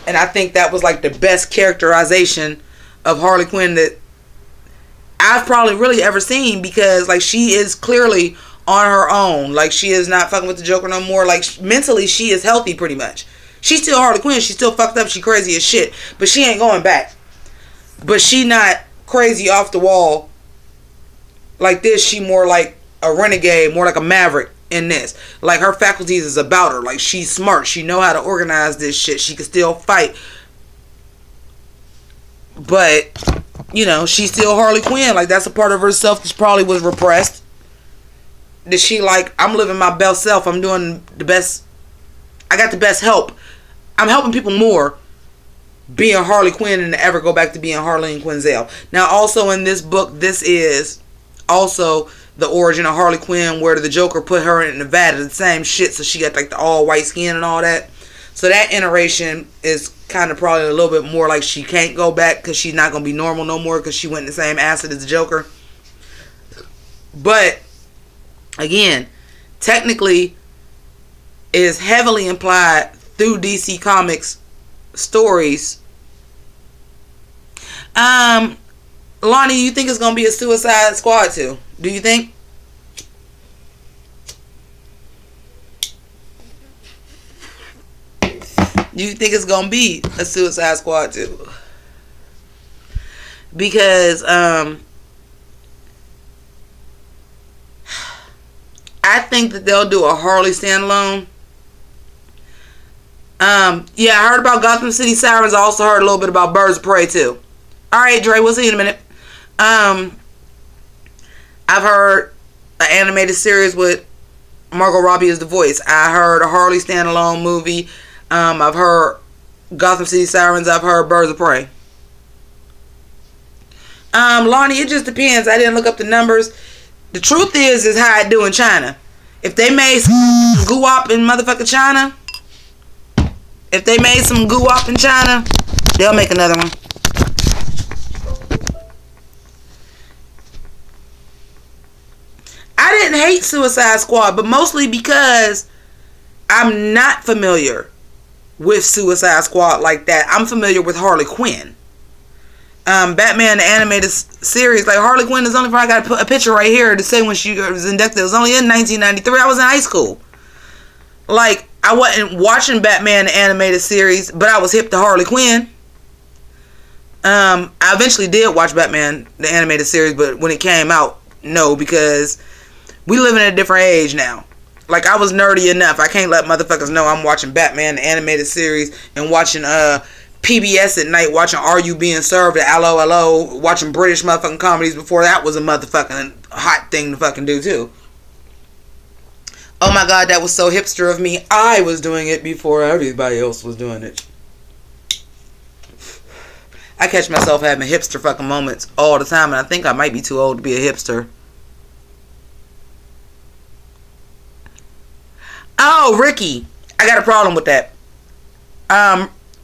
I think that was like the best characterization of Harley Quinn that I've probably really ever seen, because like she is clearly on her own. Like she is not fucking with the Joker no more. Like mentally she is healthy pretty much. She's still Harley Quinn. She's still fucked up. She crazy as shit. But she ain't going back. But she not crazy off the wall like this. She more like a renegade, more like a maverick in this. Like her faculties is about her. Like she's smart. She know how to organize this shit. She can still fight. But you know, she's still Harley Quinn. Like, that's a part of herself that probably was repressed. That she, like, I'm living my best self. I'm doing the best. I got the best help. I'm helping people more being Harley Quinn than to ever go back to being Harleen Quinzel. Now, also in this book, this is also the origin of Harley Quinn, where the Joker put her in Nevada. The same shit, so she got, like, the all-white skin and all that. So that iteration is kind of probably a little bit more like she can't go back because she's not going to be normal no more because she went in the same acid as the Joker. But, again, technically, it is heavily implied through DC Comics stories. Lonnie, you think it's going to be a Suicide Squad 2? Do you think? Do you think it's going to be a Suicide Squad 2? Because I think that they'll do a Harley standalone. Yeah, I heard about Gotham City Sirens. I also heard a little bit about Birds of Prey too. Alright, Dre, we'll see you in a minute. I've heard an animated series with Margot Robbie as the voice. I heard a Harley standalone movie. I've heard Gotham City Sirens. I've heard Birds of Prey. Lonnie, it just depends. I didn't look up the numbers. The truth is how I do in China. If they made some guwap in motherfucking China, if they made some guwap in China, they'll make another one. I didn't hate Suicide Squad, but mostly because I'm not familiar with Suicide Squad like that. I'm familiar with Harley Quinn. Batman the animated series, like Harley Quinn is only, I got to put a picture right here to say when she was inducted. It was only in 1993. I was in high school. Like, I wasn't watching Batman the animated series, but I was hip to Harley Quinn. I eventually did watch Batman the animated series, but when it came out, no, because we live in a different age now. Like, I was nerdy enough. I can't let motherfuckers know I'm watching Batman the animated series and watching PBS at night, watching Are You Being Served at LOLO, watching British motherfucking comedies before that was a motherfucking hot thing to fucking do too. Oh my god, that was so hipster of me. I was doing it before everybody else was doing it. I catch myself having hipster fucking moments all the time, and I think I might be too old to be a hipster. Oh, Ricky. I got a problem with that.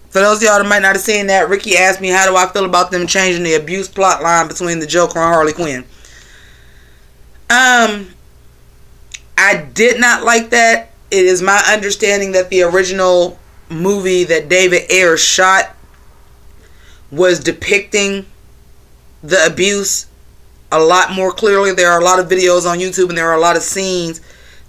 For those of y'all that might not have seen that, Ricky asked me how do I feel about them changing the abuse plot line between the Joker and Harley Quinn. I did not like that. It is my understanding that the original movie that David Ayer shot was depicting the abuse a lot more clearly. There are a lot of videos on YouTube and there are a lot of scenes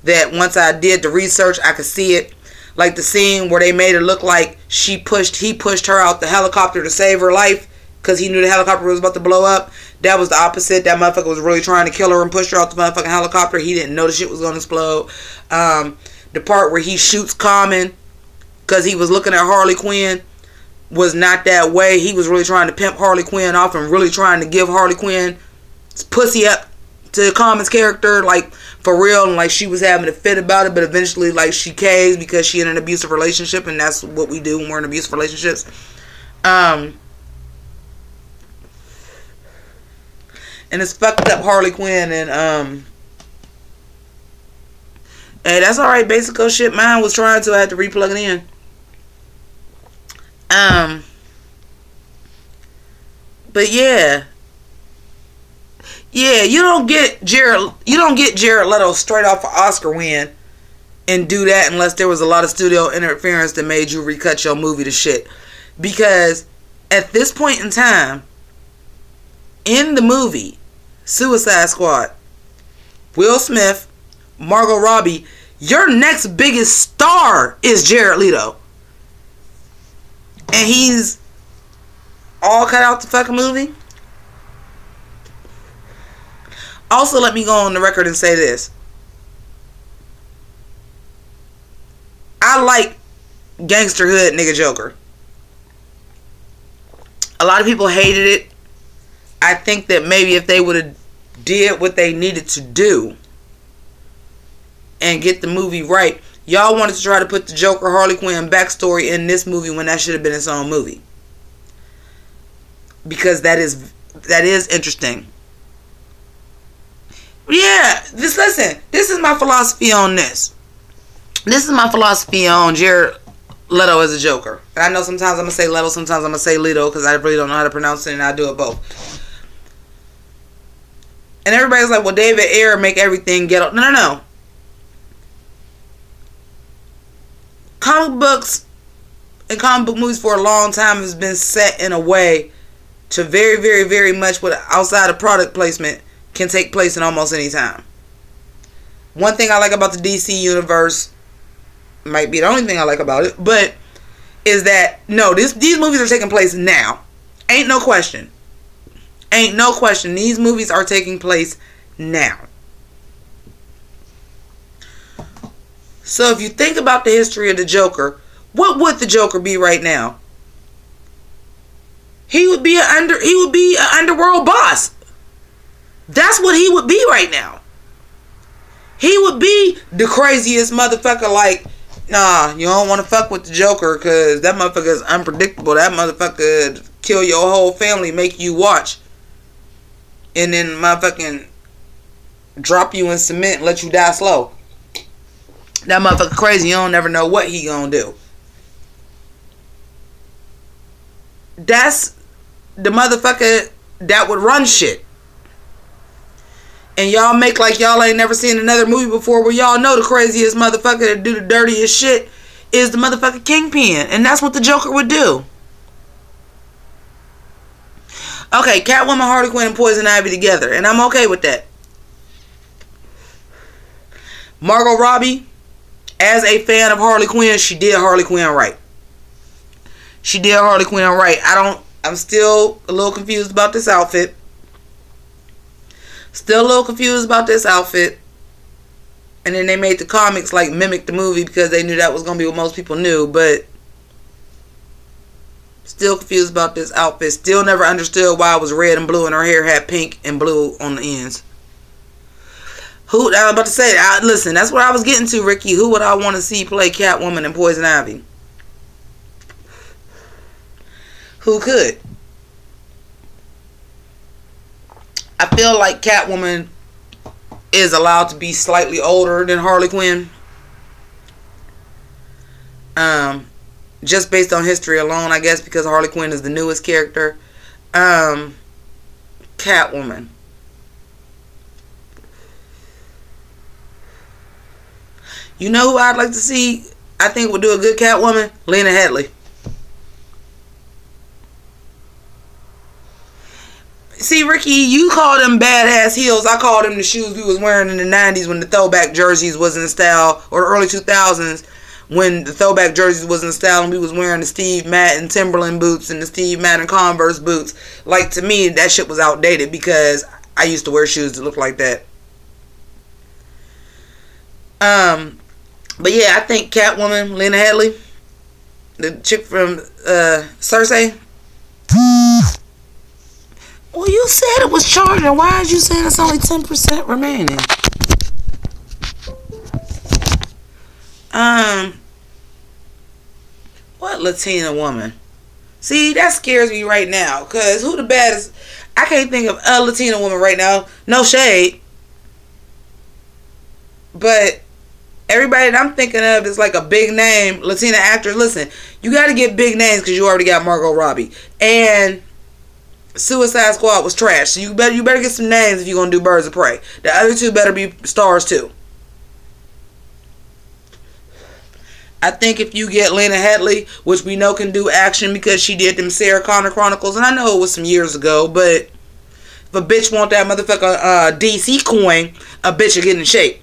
that once I did the research, I could see it. Like the scene where they made it look like he pushed her out the helicopter to save her life because he knew the helicopter was about to blow up. That was the opposite. That motherfucker was really trying to kill her and push her out the motherfucking helicopter. He didn't know the shit was going to explode. The part where he shoots Common because he was looking at Harley Quinn was not that way. He was really trying to pimp Harley Quinn off and really trying to give Harley Quinn pussy up to Common's character, like for real, and like she was having a fit about it, but eventually like she caves because she in an abusive relationship, and that's what we do when we're in abusive relationships. And it's fucked up Harley Quinn, and hey, that's alright, basic shit. Mine was trying to, I had to replug it in. But yeah, you don't get Jared Leto straight off an Oscar win and do that unless there was a lot of studio interference that made you recut your movie to shit. Because at this point in time, in the movie Suicide Squad, Will Smith, Margot Robbie, your next biggest star is Jared Leto. And he's all cut out the fucking movie. Also, let me go on the record and say this. I like Gangster Hood Nigga Joker. A lot of people hated it. I think that maybe if they would have did what they needed to do and get the movie right. Y'all wanted to try to put the Joker Harley Quinn backstory in this movie when that should have been its own movie. Because that is interesting. Yeah, this is my philosophy on this. This is my philosophy on Jared Leto as a Joker. And I know sometimes I'm going to say Leto, sometimes I'm going to say Leto, because I really don't know how to pronounce it, and I do it both. And everybody's like, well, David Ayer make everything ghetto. No. Comic books and comic book movies for a long time has been set in a way to very, very, very much what outside of product placement can take place in almost any time. One thing I like about the DC universe, might be the only thing I like about it, but is that no, these movies are taking place now. Ain't no question. These movies are taking place now. So if you think about the history of the Joker, what would the Joker be right now? He would be an underworld boss. That's what he would be right now. He would be the craziest motherfucker. Like, nah, you don't want to fuck with the Joker because that motherfucker is unpredictable. That motherfucker could kill your whole family, make you watch, and then motherfucking drop you in cement and let you die slow. That motherfucker crazy. You don't never know what he gonna do. That's the motherfucker that would run shit. And y'all make like y'all ain't never seen another movie before where y'all know the craziest motherfucker that do the dirtiest shit is the motherfucking Kingpin. And that's what the Joker would do. Okay, Catwoman, Harley Quinn, and Poison Ivy together. And I'm okay with that. Margot Robbie, as a fan of Harley Quinn, she did Harley Quinn right. She did Harley Quinn right. I'm still a little confused about this outfit. Still a little confused about this outfit. And then they made the comics like mimic the movie because they knew that was going to be what most people knew. But still confused about this outfit. Still never understood why it was red and blue and her hair had pink and blue on the ends. I was about to say, listen, that's what I was getting to, Ricky. Who would I want to see play Catwoman and Poison Ivy? Who could? I feel like Catwoman is allowed to be slightly older than Harley Quinn. Just based on history alone, I guess, because Harley Quinn is the newest character. Catwoman. You know who I'd like to see? I think would do a good Catwoman? Lena Headey. See, Ricky, you call them badass heels. I call them the shoes we was wearing in the 90s when the throwback jerseys was in style, or the early 2000s when the throwback jerseys was in style and we was wearing the Steve Madden Timberland boots and the Steve Madden Converse boots. Like, to me, that shit was outdated because I used to wear shoes that looked like that. But yeah, I think Catwoman, Lena Headey, the chick from Cersei. Well, you said it was charging. Why is you saying it's only 10% remaining? What Latina woman? See, that scares me right now. Because who the baddest? I can't think of a Latina woman right now. No shade. But everybody that I'm thinking of is like a big name Latina actress. Listen, you got to get big names because you already got Margot Robbie. And Suicide Squad was trash. So you better get some names if you're going to do Birds of Prey. The other two better be stars too. I think if you get Lena Headey, which we know can do action because she did them Sarah Connor Chronicles, and I know it was some years ago, but if a bitch want that motherfucker DC coin, a bitch will get in shape.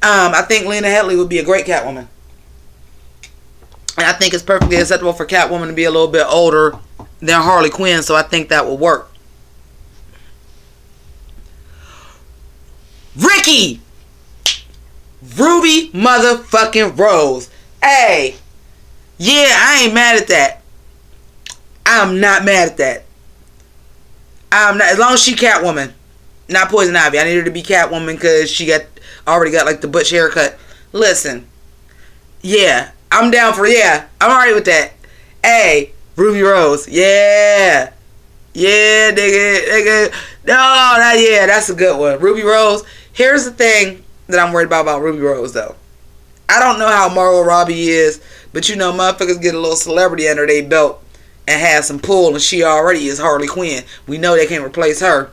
I think Lena Headey would be a great Catwoman. And I think it's perfectly acceptable for Catwoman to be a little bit older than Harley Quinn, so I think that will work. Ricky! Ruby motherfucking Rose. Hey. Yeah, I ain't mad at that. I'm not mad at that. I'm not, as long as she Catwoman. Not Poison Ivy. I need her to be Catwoman because she already got like the butch haircut. Listen. Yeah. I'm down for, yeah. I'm alright with that. Hey. Ruby Rose. Yeah. Yeah, nigga. No, yeah, that's a good one. Ruby Rose. Here's the thing that I'm worried about Ruby Rose, though. I don't know how Margot Robbie is, but you know, motherfuckers get a little celebrity under their belt and have some pull, and she already is Harley Quinn. We know they can't replace her.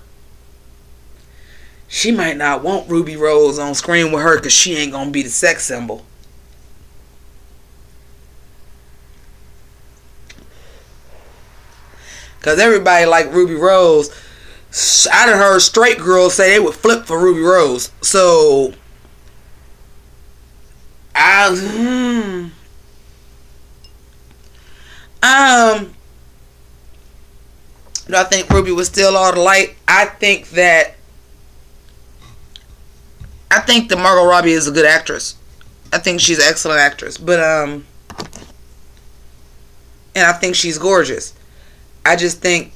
She might not want Ruby Rose on screen with her because she ain't going to be the sex symbol. Because everybody like Ruby Rose. I done heard straight girls say they would flip for Ruby Rose. So, do I think Ruby was still all the light? I think that Margot Robbie is a good actress. I think she's an excellent actress. But, and I think she's gorgeous. I just think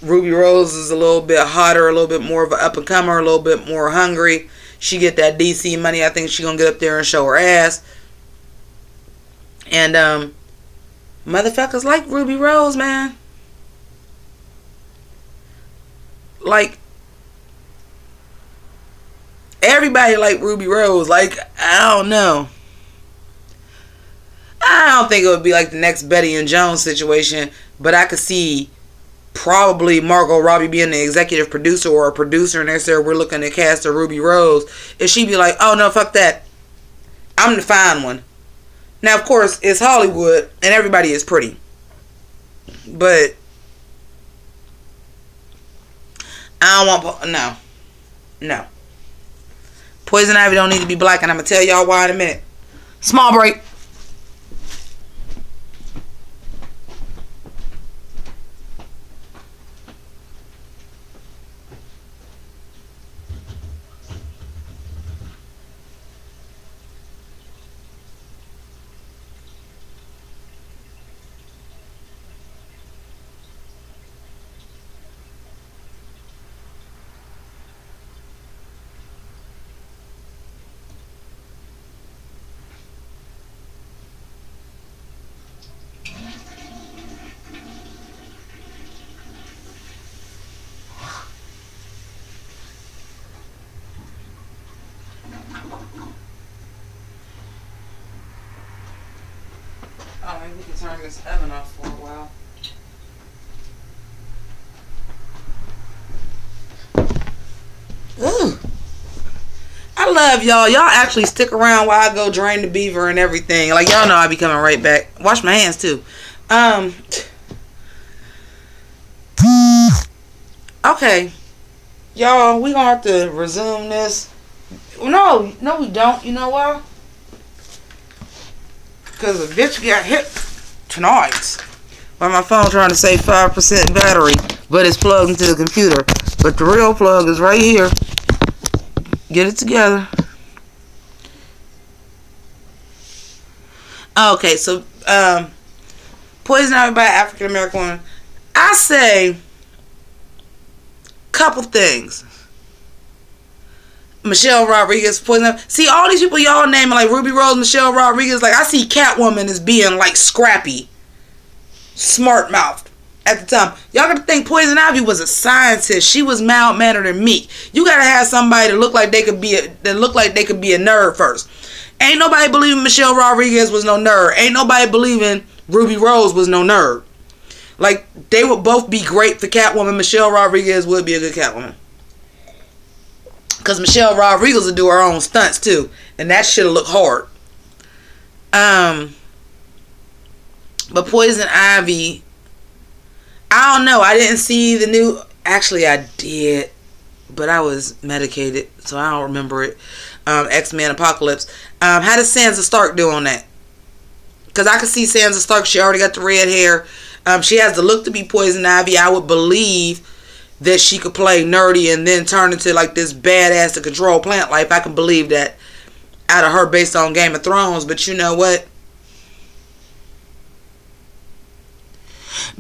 Ruby Rose is a little bit hotter, a little bit more of an up-and-comer, a little bit more hungry. She get that DC money. I think she gonna get up there and show her ass. And, motherfuckers like Ruby Rose, man. Like, everybody like Ruby Rose. Like, I don't know. I don't think it would be like the next Betty and Jones situation, but I could see probably Margot Robbie being the executive producer or a producer, and they said we're looking to cast a Ruby Rose, and she'd be like, oh no, fuck that, I'm the fine one. Now of course it's Hollywood and everybody is pretty, but I don't want no. Poison Ivy don't need to be black, and I'm gonna tell y'all why in a minute. Small break. Oh, maybe we can turn this oven off for a while. Ooh. I love y'all. Y'all actually stick around while I go drain the beaver and everything. Like, y'all know I be coming right back. Wash my hands, too. Okay. Y'all, we gonna have to resume this. No, we don't. You know why? Because a bitch got hit tonight by my phone trying to say 5% battery, but it's plugged into the computer. But the real plug is right here. Get it together. Okay, so Poison Ivy by African American woman. I say couple things. Michelle Rodriguez, Poison Ivy. See, all these people y'all naming like Ruby Rose, Michelle Rodriguez, like I see Catwoman as being like scrappy, smart mouthed at the time. Y'all gotta think Poison Ivy was a scientist. She was mild mannered and meek. You gotta have somebody that look like they could be a nerd first. Ain't nobody believing Michelle Rodriguez was no nerd. Ain't nobody believing Ruby Rose was no nerd. Like, they would both be great for Catwoman. Michelle Rodriguez would be a good Catwoman. Because Michelle Rodriguez would do her own stunts too. And that shit'll look hard. But Poison Ivy, I don't know. I didn't see the new... Actually, I did. But I was medicated, so I don't remember it. X-Men Apocalypse. How does Sansa Stark do on that? Because I could see Sansa Stark. She already got the red hair. She has the look to be Poison Ivy. I would believe that she could play nerdy and then turn into like this badass to control plant life. I can believe that out of her based on Game of Thrones. But you know what?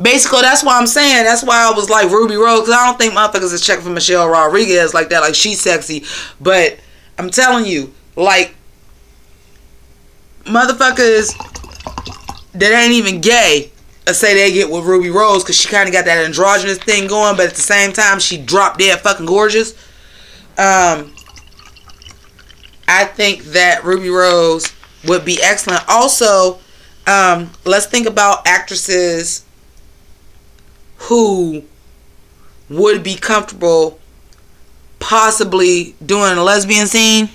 Basically, that's why I'm saying. That's why I was like Ruby Rose. Because I don't think motherfuckers is checking for Michelle Rodriguez like that. Like, she's sexy. But I'm telling you, like, motherfuckers that ain't even gay say they get with Ruby Rose because she kind of got that androgynous thing going, but at the same time she drop dead fucking gorgeous. I think that Ruby Rose would be excellent. Also, let's think about actresses who would be comfortable possibly doing a lesbian scene.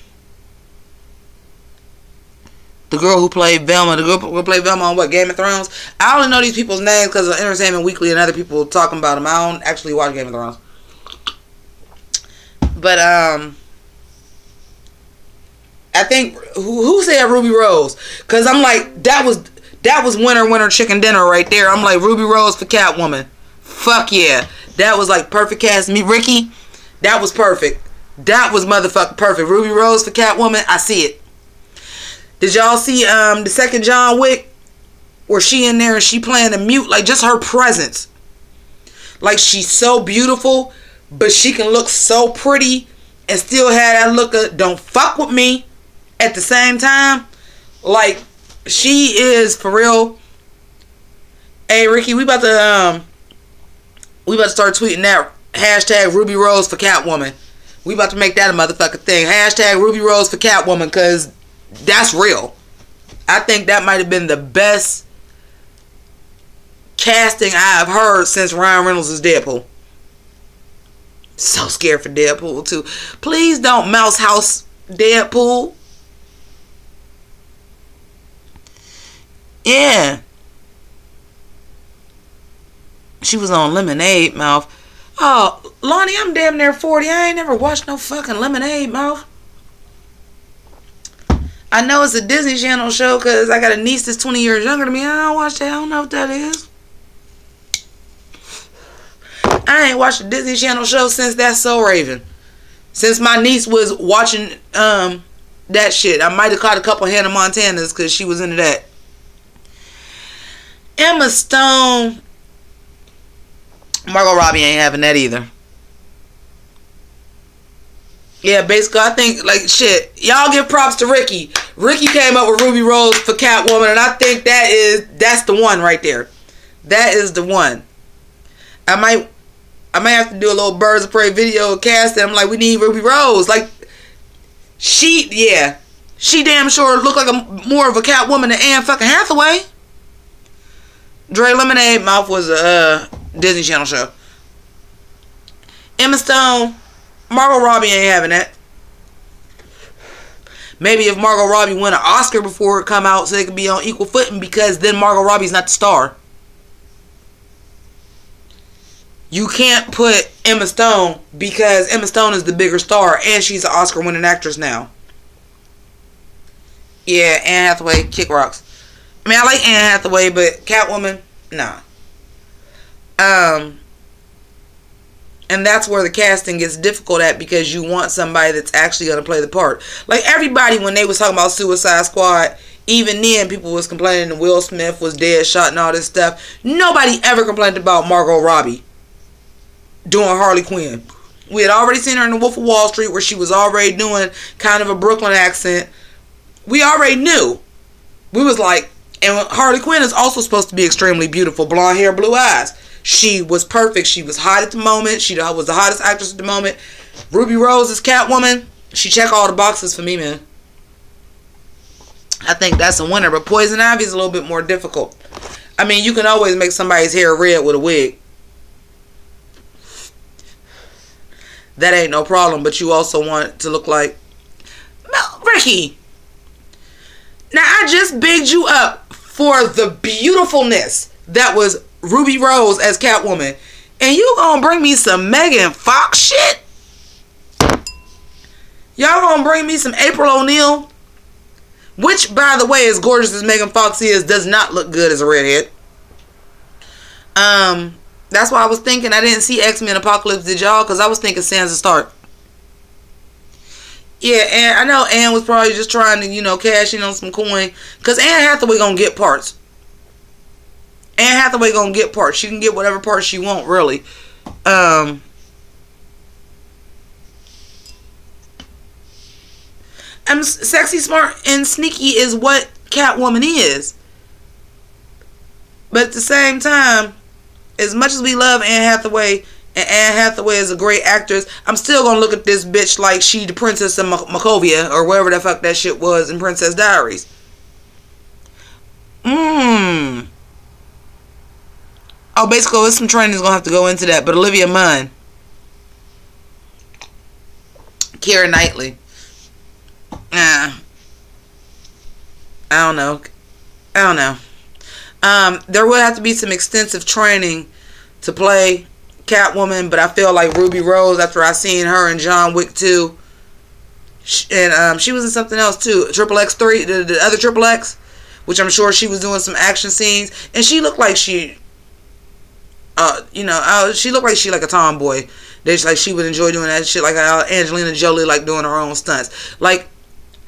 The girl who played Velma. The girl who played Velma on what? Game of Thrones? I only know these people's names because of Entertainment Weekly and other people talking about them. I don't actually watch Game of Thrones. But, I think... Who said Ruby Rose? Because I'm like, that was winner, chicken dinner right there. I'm like, Ruby Rose for Catwoman. Fuck yeah. That was like perfect cast. Me, Ricky, that was perfect. That was motherfucking perfect. Ruby Rose for Catwoman, I see it. Did y'all see the second John Wick? Where she in there and she playing the mute. Like, just her presence. Like, she's so beautiful, but she can look so pretty and still have that look of don't fuck with me at the same time. Like, she is for real. Hey, Ricky, we about to start tweeting that hashtag Ruby Rose for Catwoman. We about to make that a motherfucking thing. Hashtag Ruby Rose for Catwoman, because that's real. I think that might have been the best casting I've heard since Ryan Reynolds' is Deadpool. So scared for Deadpool too. Please don't mouse house Deadpool. Yeah. She was on Lemonade Mouth. Oh, Lonnie, I'm damn near 40. I ain't never watched no fucking Lemonade Mouth. I know it's a Disney Channel show because I got a niece that's 20 years younger than me. I don't watch that. I don't know what that is. I ain't watched a Disney Channel show since That's So Raven. Since my niece was watching that shit. I might have caught a couple Hannah Montanas because she was into that. Emma Stone. Margot Robbie ain't having that either. Yeah, basically, I think, like, shit. Y'all give props to Ricky. Ricky came up with Ruby Rose for Catwoman, and I think that's the one right there. That is the one. I might have to do a little Birds of Prey video casting. I'm like, we need Ruby Rose. Like, she damn sure looked like more of a Catwoman than Anne fucking Hathaway. Dre Lemonade Mouth was a Disney Channel show. Emma Stone, Margot Robbie ain't having that. Maybe if Margot Robbie win an Oscar before it come out so they could be on equal footing, because then Margot Robbie's not the star. You can't put Emma Stone because Emma Stone is the bigger star and she's an Oscar winning actress now. Yeah, Anne Hathaway, kick rocks. I mean, I like Anne Hathaway, but Catwoman, nah. And that's where the casting gets difficult at, because you want somebody that's actually going to play the part. Like, everybody, when they was talking about Suicide Squad, even then, people was complaining that Will Smith was dead shot and all this stuff. Nobody ever complained about Margot Robbie doing Harley Quinn. We had already seen her in The Wolf of Wall Street, where she was already doing kind of a Brooklyn accent. We already knew. We was like, and Harley Quinn is also supposed to be extremely beautiful. Blonde hair, blue eyes. She was perfect. She was hot at the moment. She was the hottest actress at the moment. Ruby Rose is Catwoman. She checked all the boxes for me, man. I think that's a winner. But Poison Ivy is a little bit more difficult. I mean, you can always make somebody's hair red with a wig. That ain't no problem. But you also want it to look like... Ricky. Now, I just bigged you up for the beautifulness that was Ruby Rose as Catwoman. And you gonna bring me some Megan Fox shit? Y'all gonna bring me some April O'Neil? Which, by the way, as gorgeous as Megan Fox is, does not look good as a redhead. That's why I was thinking I didn't see X-Men Apocalypse, did y'all? Because I was thinking Sansa Stark. Yeah, and I know Anne was probably just trying to, cash in on some coin. Because Anne Hathaway gonna get parts. Anne Hathaway gonna get parts. She can get whatever parts she want, really. Sexy, smart, and sneaky is what Catwoman is. But at the same time, as much as we love Anne Hathaway, and Anne Hathaway is a great actress, I'm still gonna look at this bitch like she the Princess of Macovia, or wherever the fuck that shit was in Princess Diaries. Oh, basically, there's some training's gonna have to go into that. But Olivia Munn, Keira Knightley, I don't know. There will have to be some extensive training to play Catwoman, but I feel like Ruby Rose, after I seen her in John Wick 2, and she was in something else too, Triple X 3, the other Triple X, which I'm sure she was doing some action scenes, and she looked like she looked like she like a tomboy. She would enjoy doing that shit, like how Angelina Jolie like doing her own stunts. Like,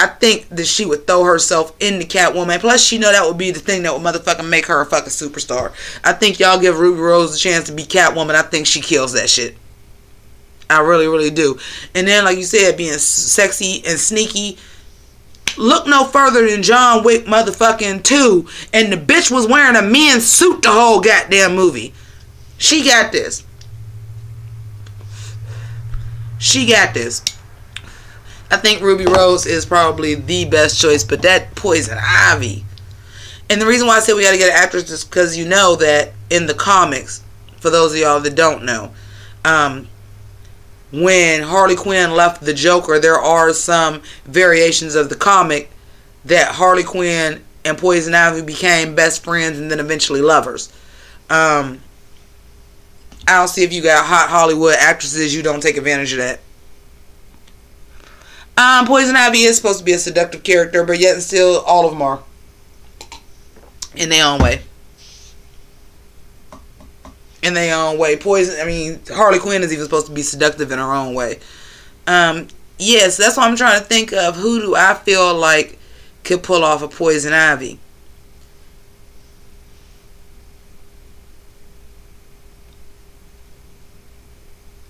I think that she would throw herself into Catwoman. Plus, she know that would be the thing that would motherfucking make her a fucking superstar. I think y'all give Ruby Rose a chance to be Catwoman. I think she kills that shit. I really, really do. And then, like you said, being sexy and sneaky. Look no further than John Wick motherfucking 2. And the bitch was wearing a men's suit the whole goddamn movie. She got this. She got this. I think Ruby Rose is probably the best choice, but that Poison Ivy. And the reason why I said we got to get an actress is because you know that in the comics, for those of y'all that don't know, when Harley Quinn left the Joker, there are some variations of the comic that Harley Quinn and Poison Ivy became best friends and then eventually lovers. I don't see if you got hot Hollywood actresses, you don't take advantage of that. Poison Ivy is supposed to be a seductive character, but yet and still, all of them are. In their own way. In their own way. Harley Quinn is even supposed to be seductive in her own way. Yes, that's what I'm trying to think of. Who do I feel like could pull off a Poison Ivy?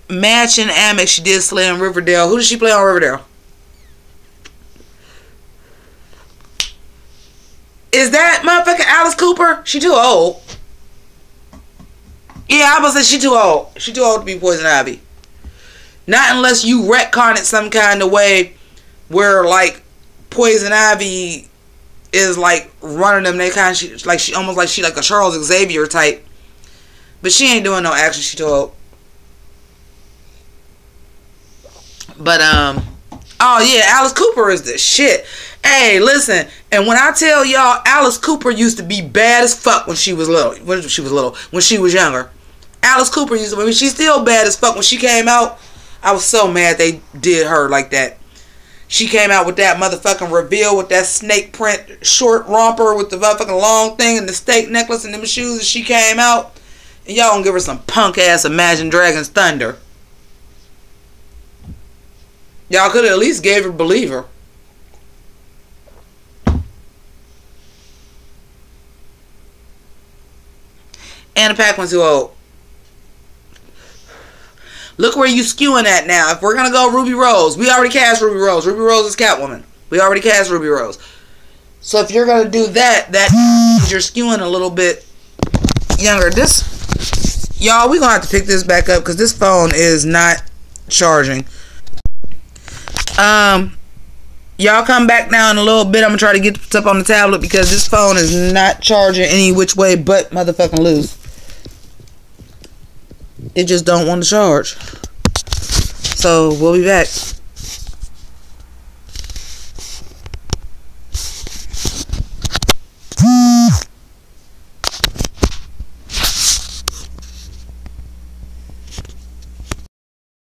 Match and Amex, she did slay on Riverdale. Who did she play on Riverdale? Is that motherfucking Alice Cooper? She too old. Yeah, I was gonna say she too old. She too old to be Poison Ivy. Not unless you retcon it some kind of way where like Poison Ivy is like running them. They kind of she almost like she like a Charles Xavier type. But she ain't doing no action. She too old. But oh yeah, Alice Cooper is the shit. Hey, listen, and when I tell y'all, Alice Cooper used to be bad as fuck when she was little. When she was younger. Alice Cooper used to, she's still bad as fuck. When she came out, I was so mad they did her like that. She came out with that motherfucking reveal with that snake print short romper with the motherfucking long thing and the steak necklace and them shoes, and she came out. And y'all gonna give her some punk ass Imagine Dragons Thunder. Y'all could have at least gave her Believer. Anna Paquin's too old. Look where you skewing at now. If we're going to go Ruby Rose, we already cast Ruby Rose. Ruby Rose is Catwoman. We already cast Ruby Rose. So if you're going to do that means you're skewing a little bit younger. Y'all, we're going to have to pick this back up because this phone is not charging. Y'all come back now in a little bit. I'm going to try to get this up on the tablet because this phone is not charging any which way but motherfucking loose. It just don't want to charge. So we'll be back.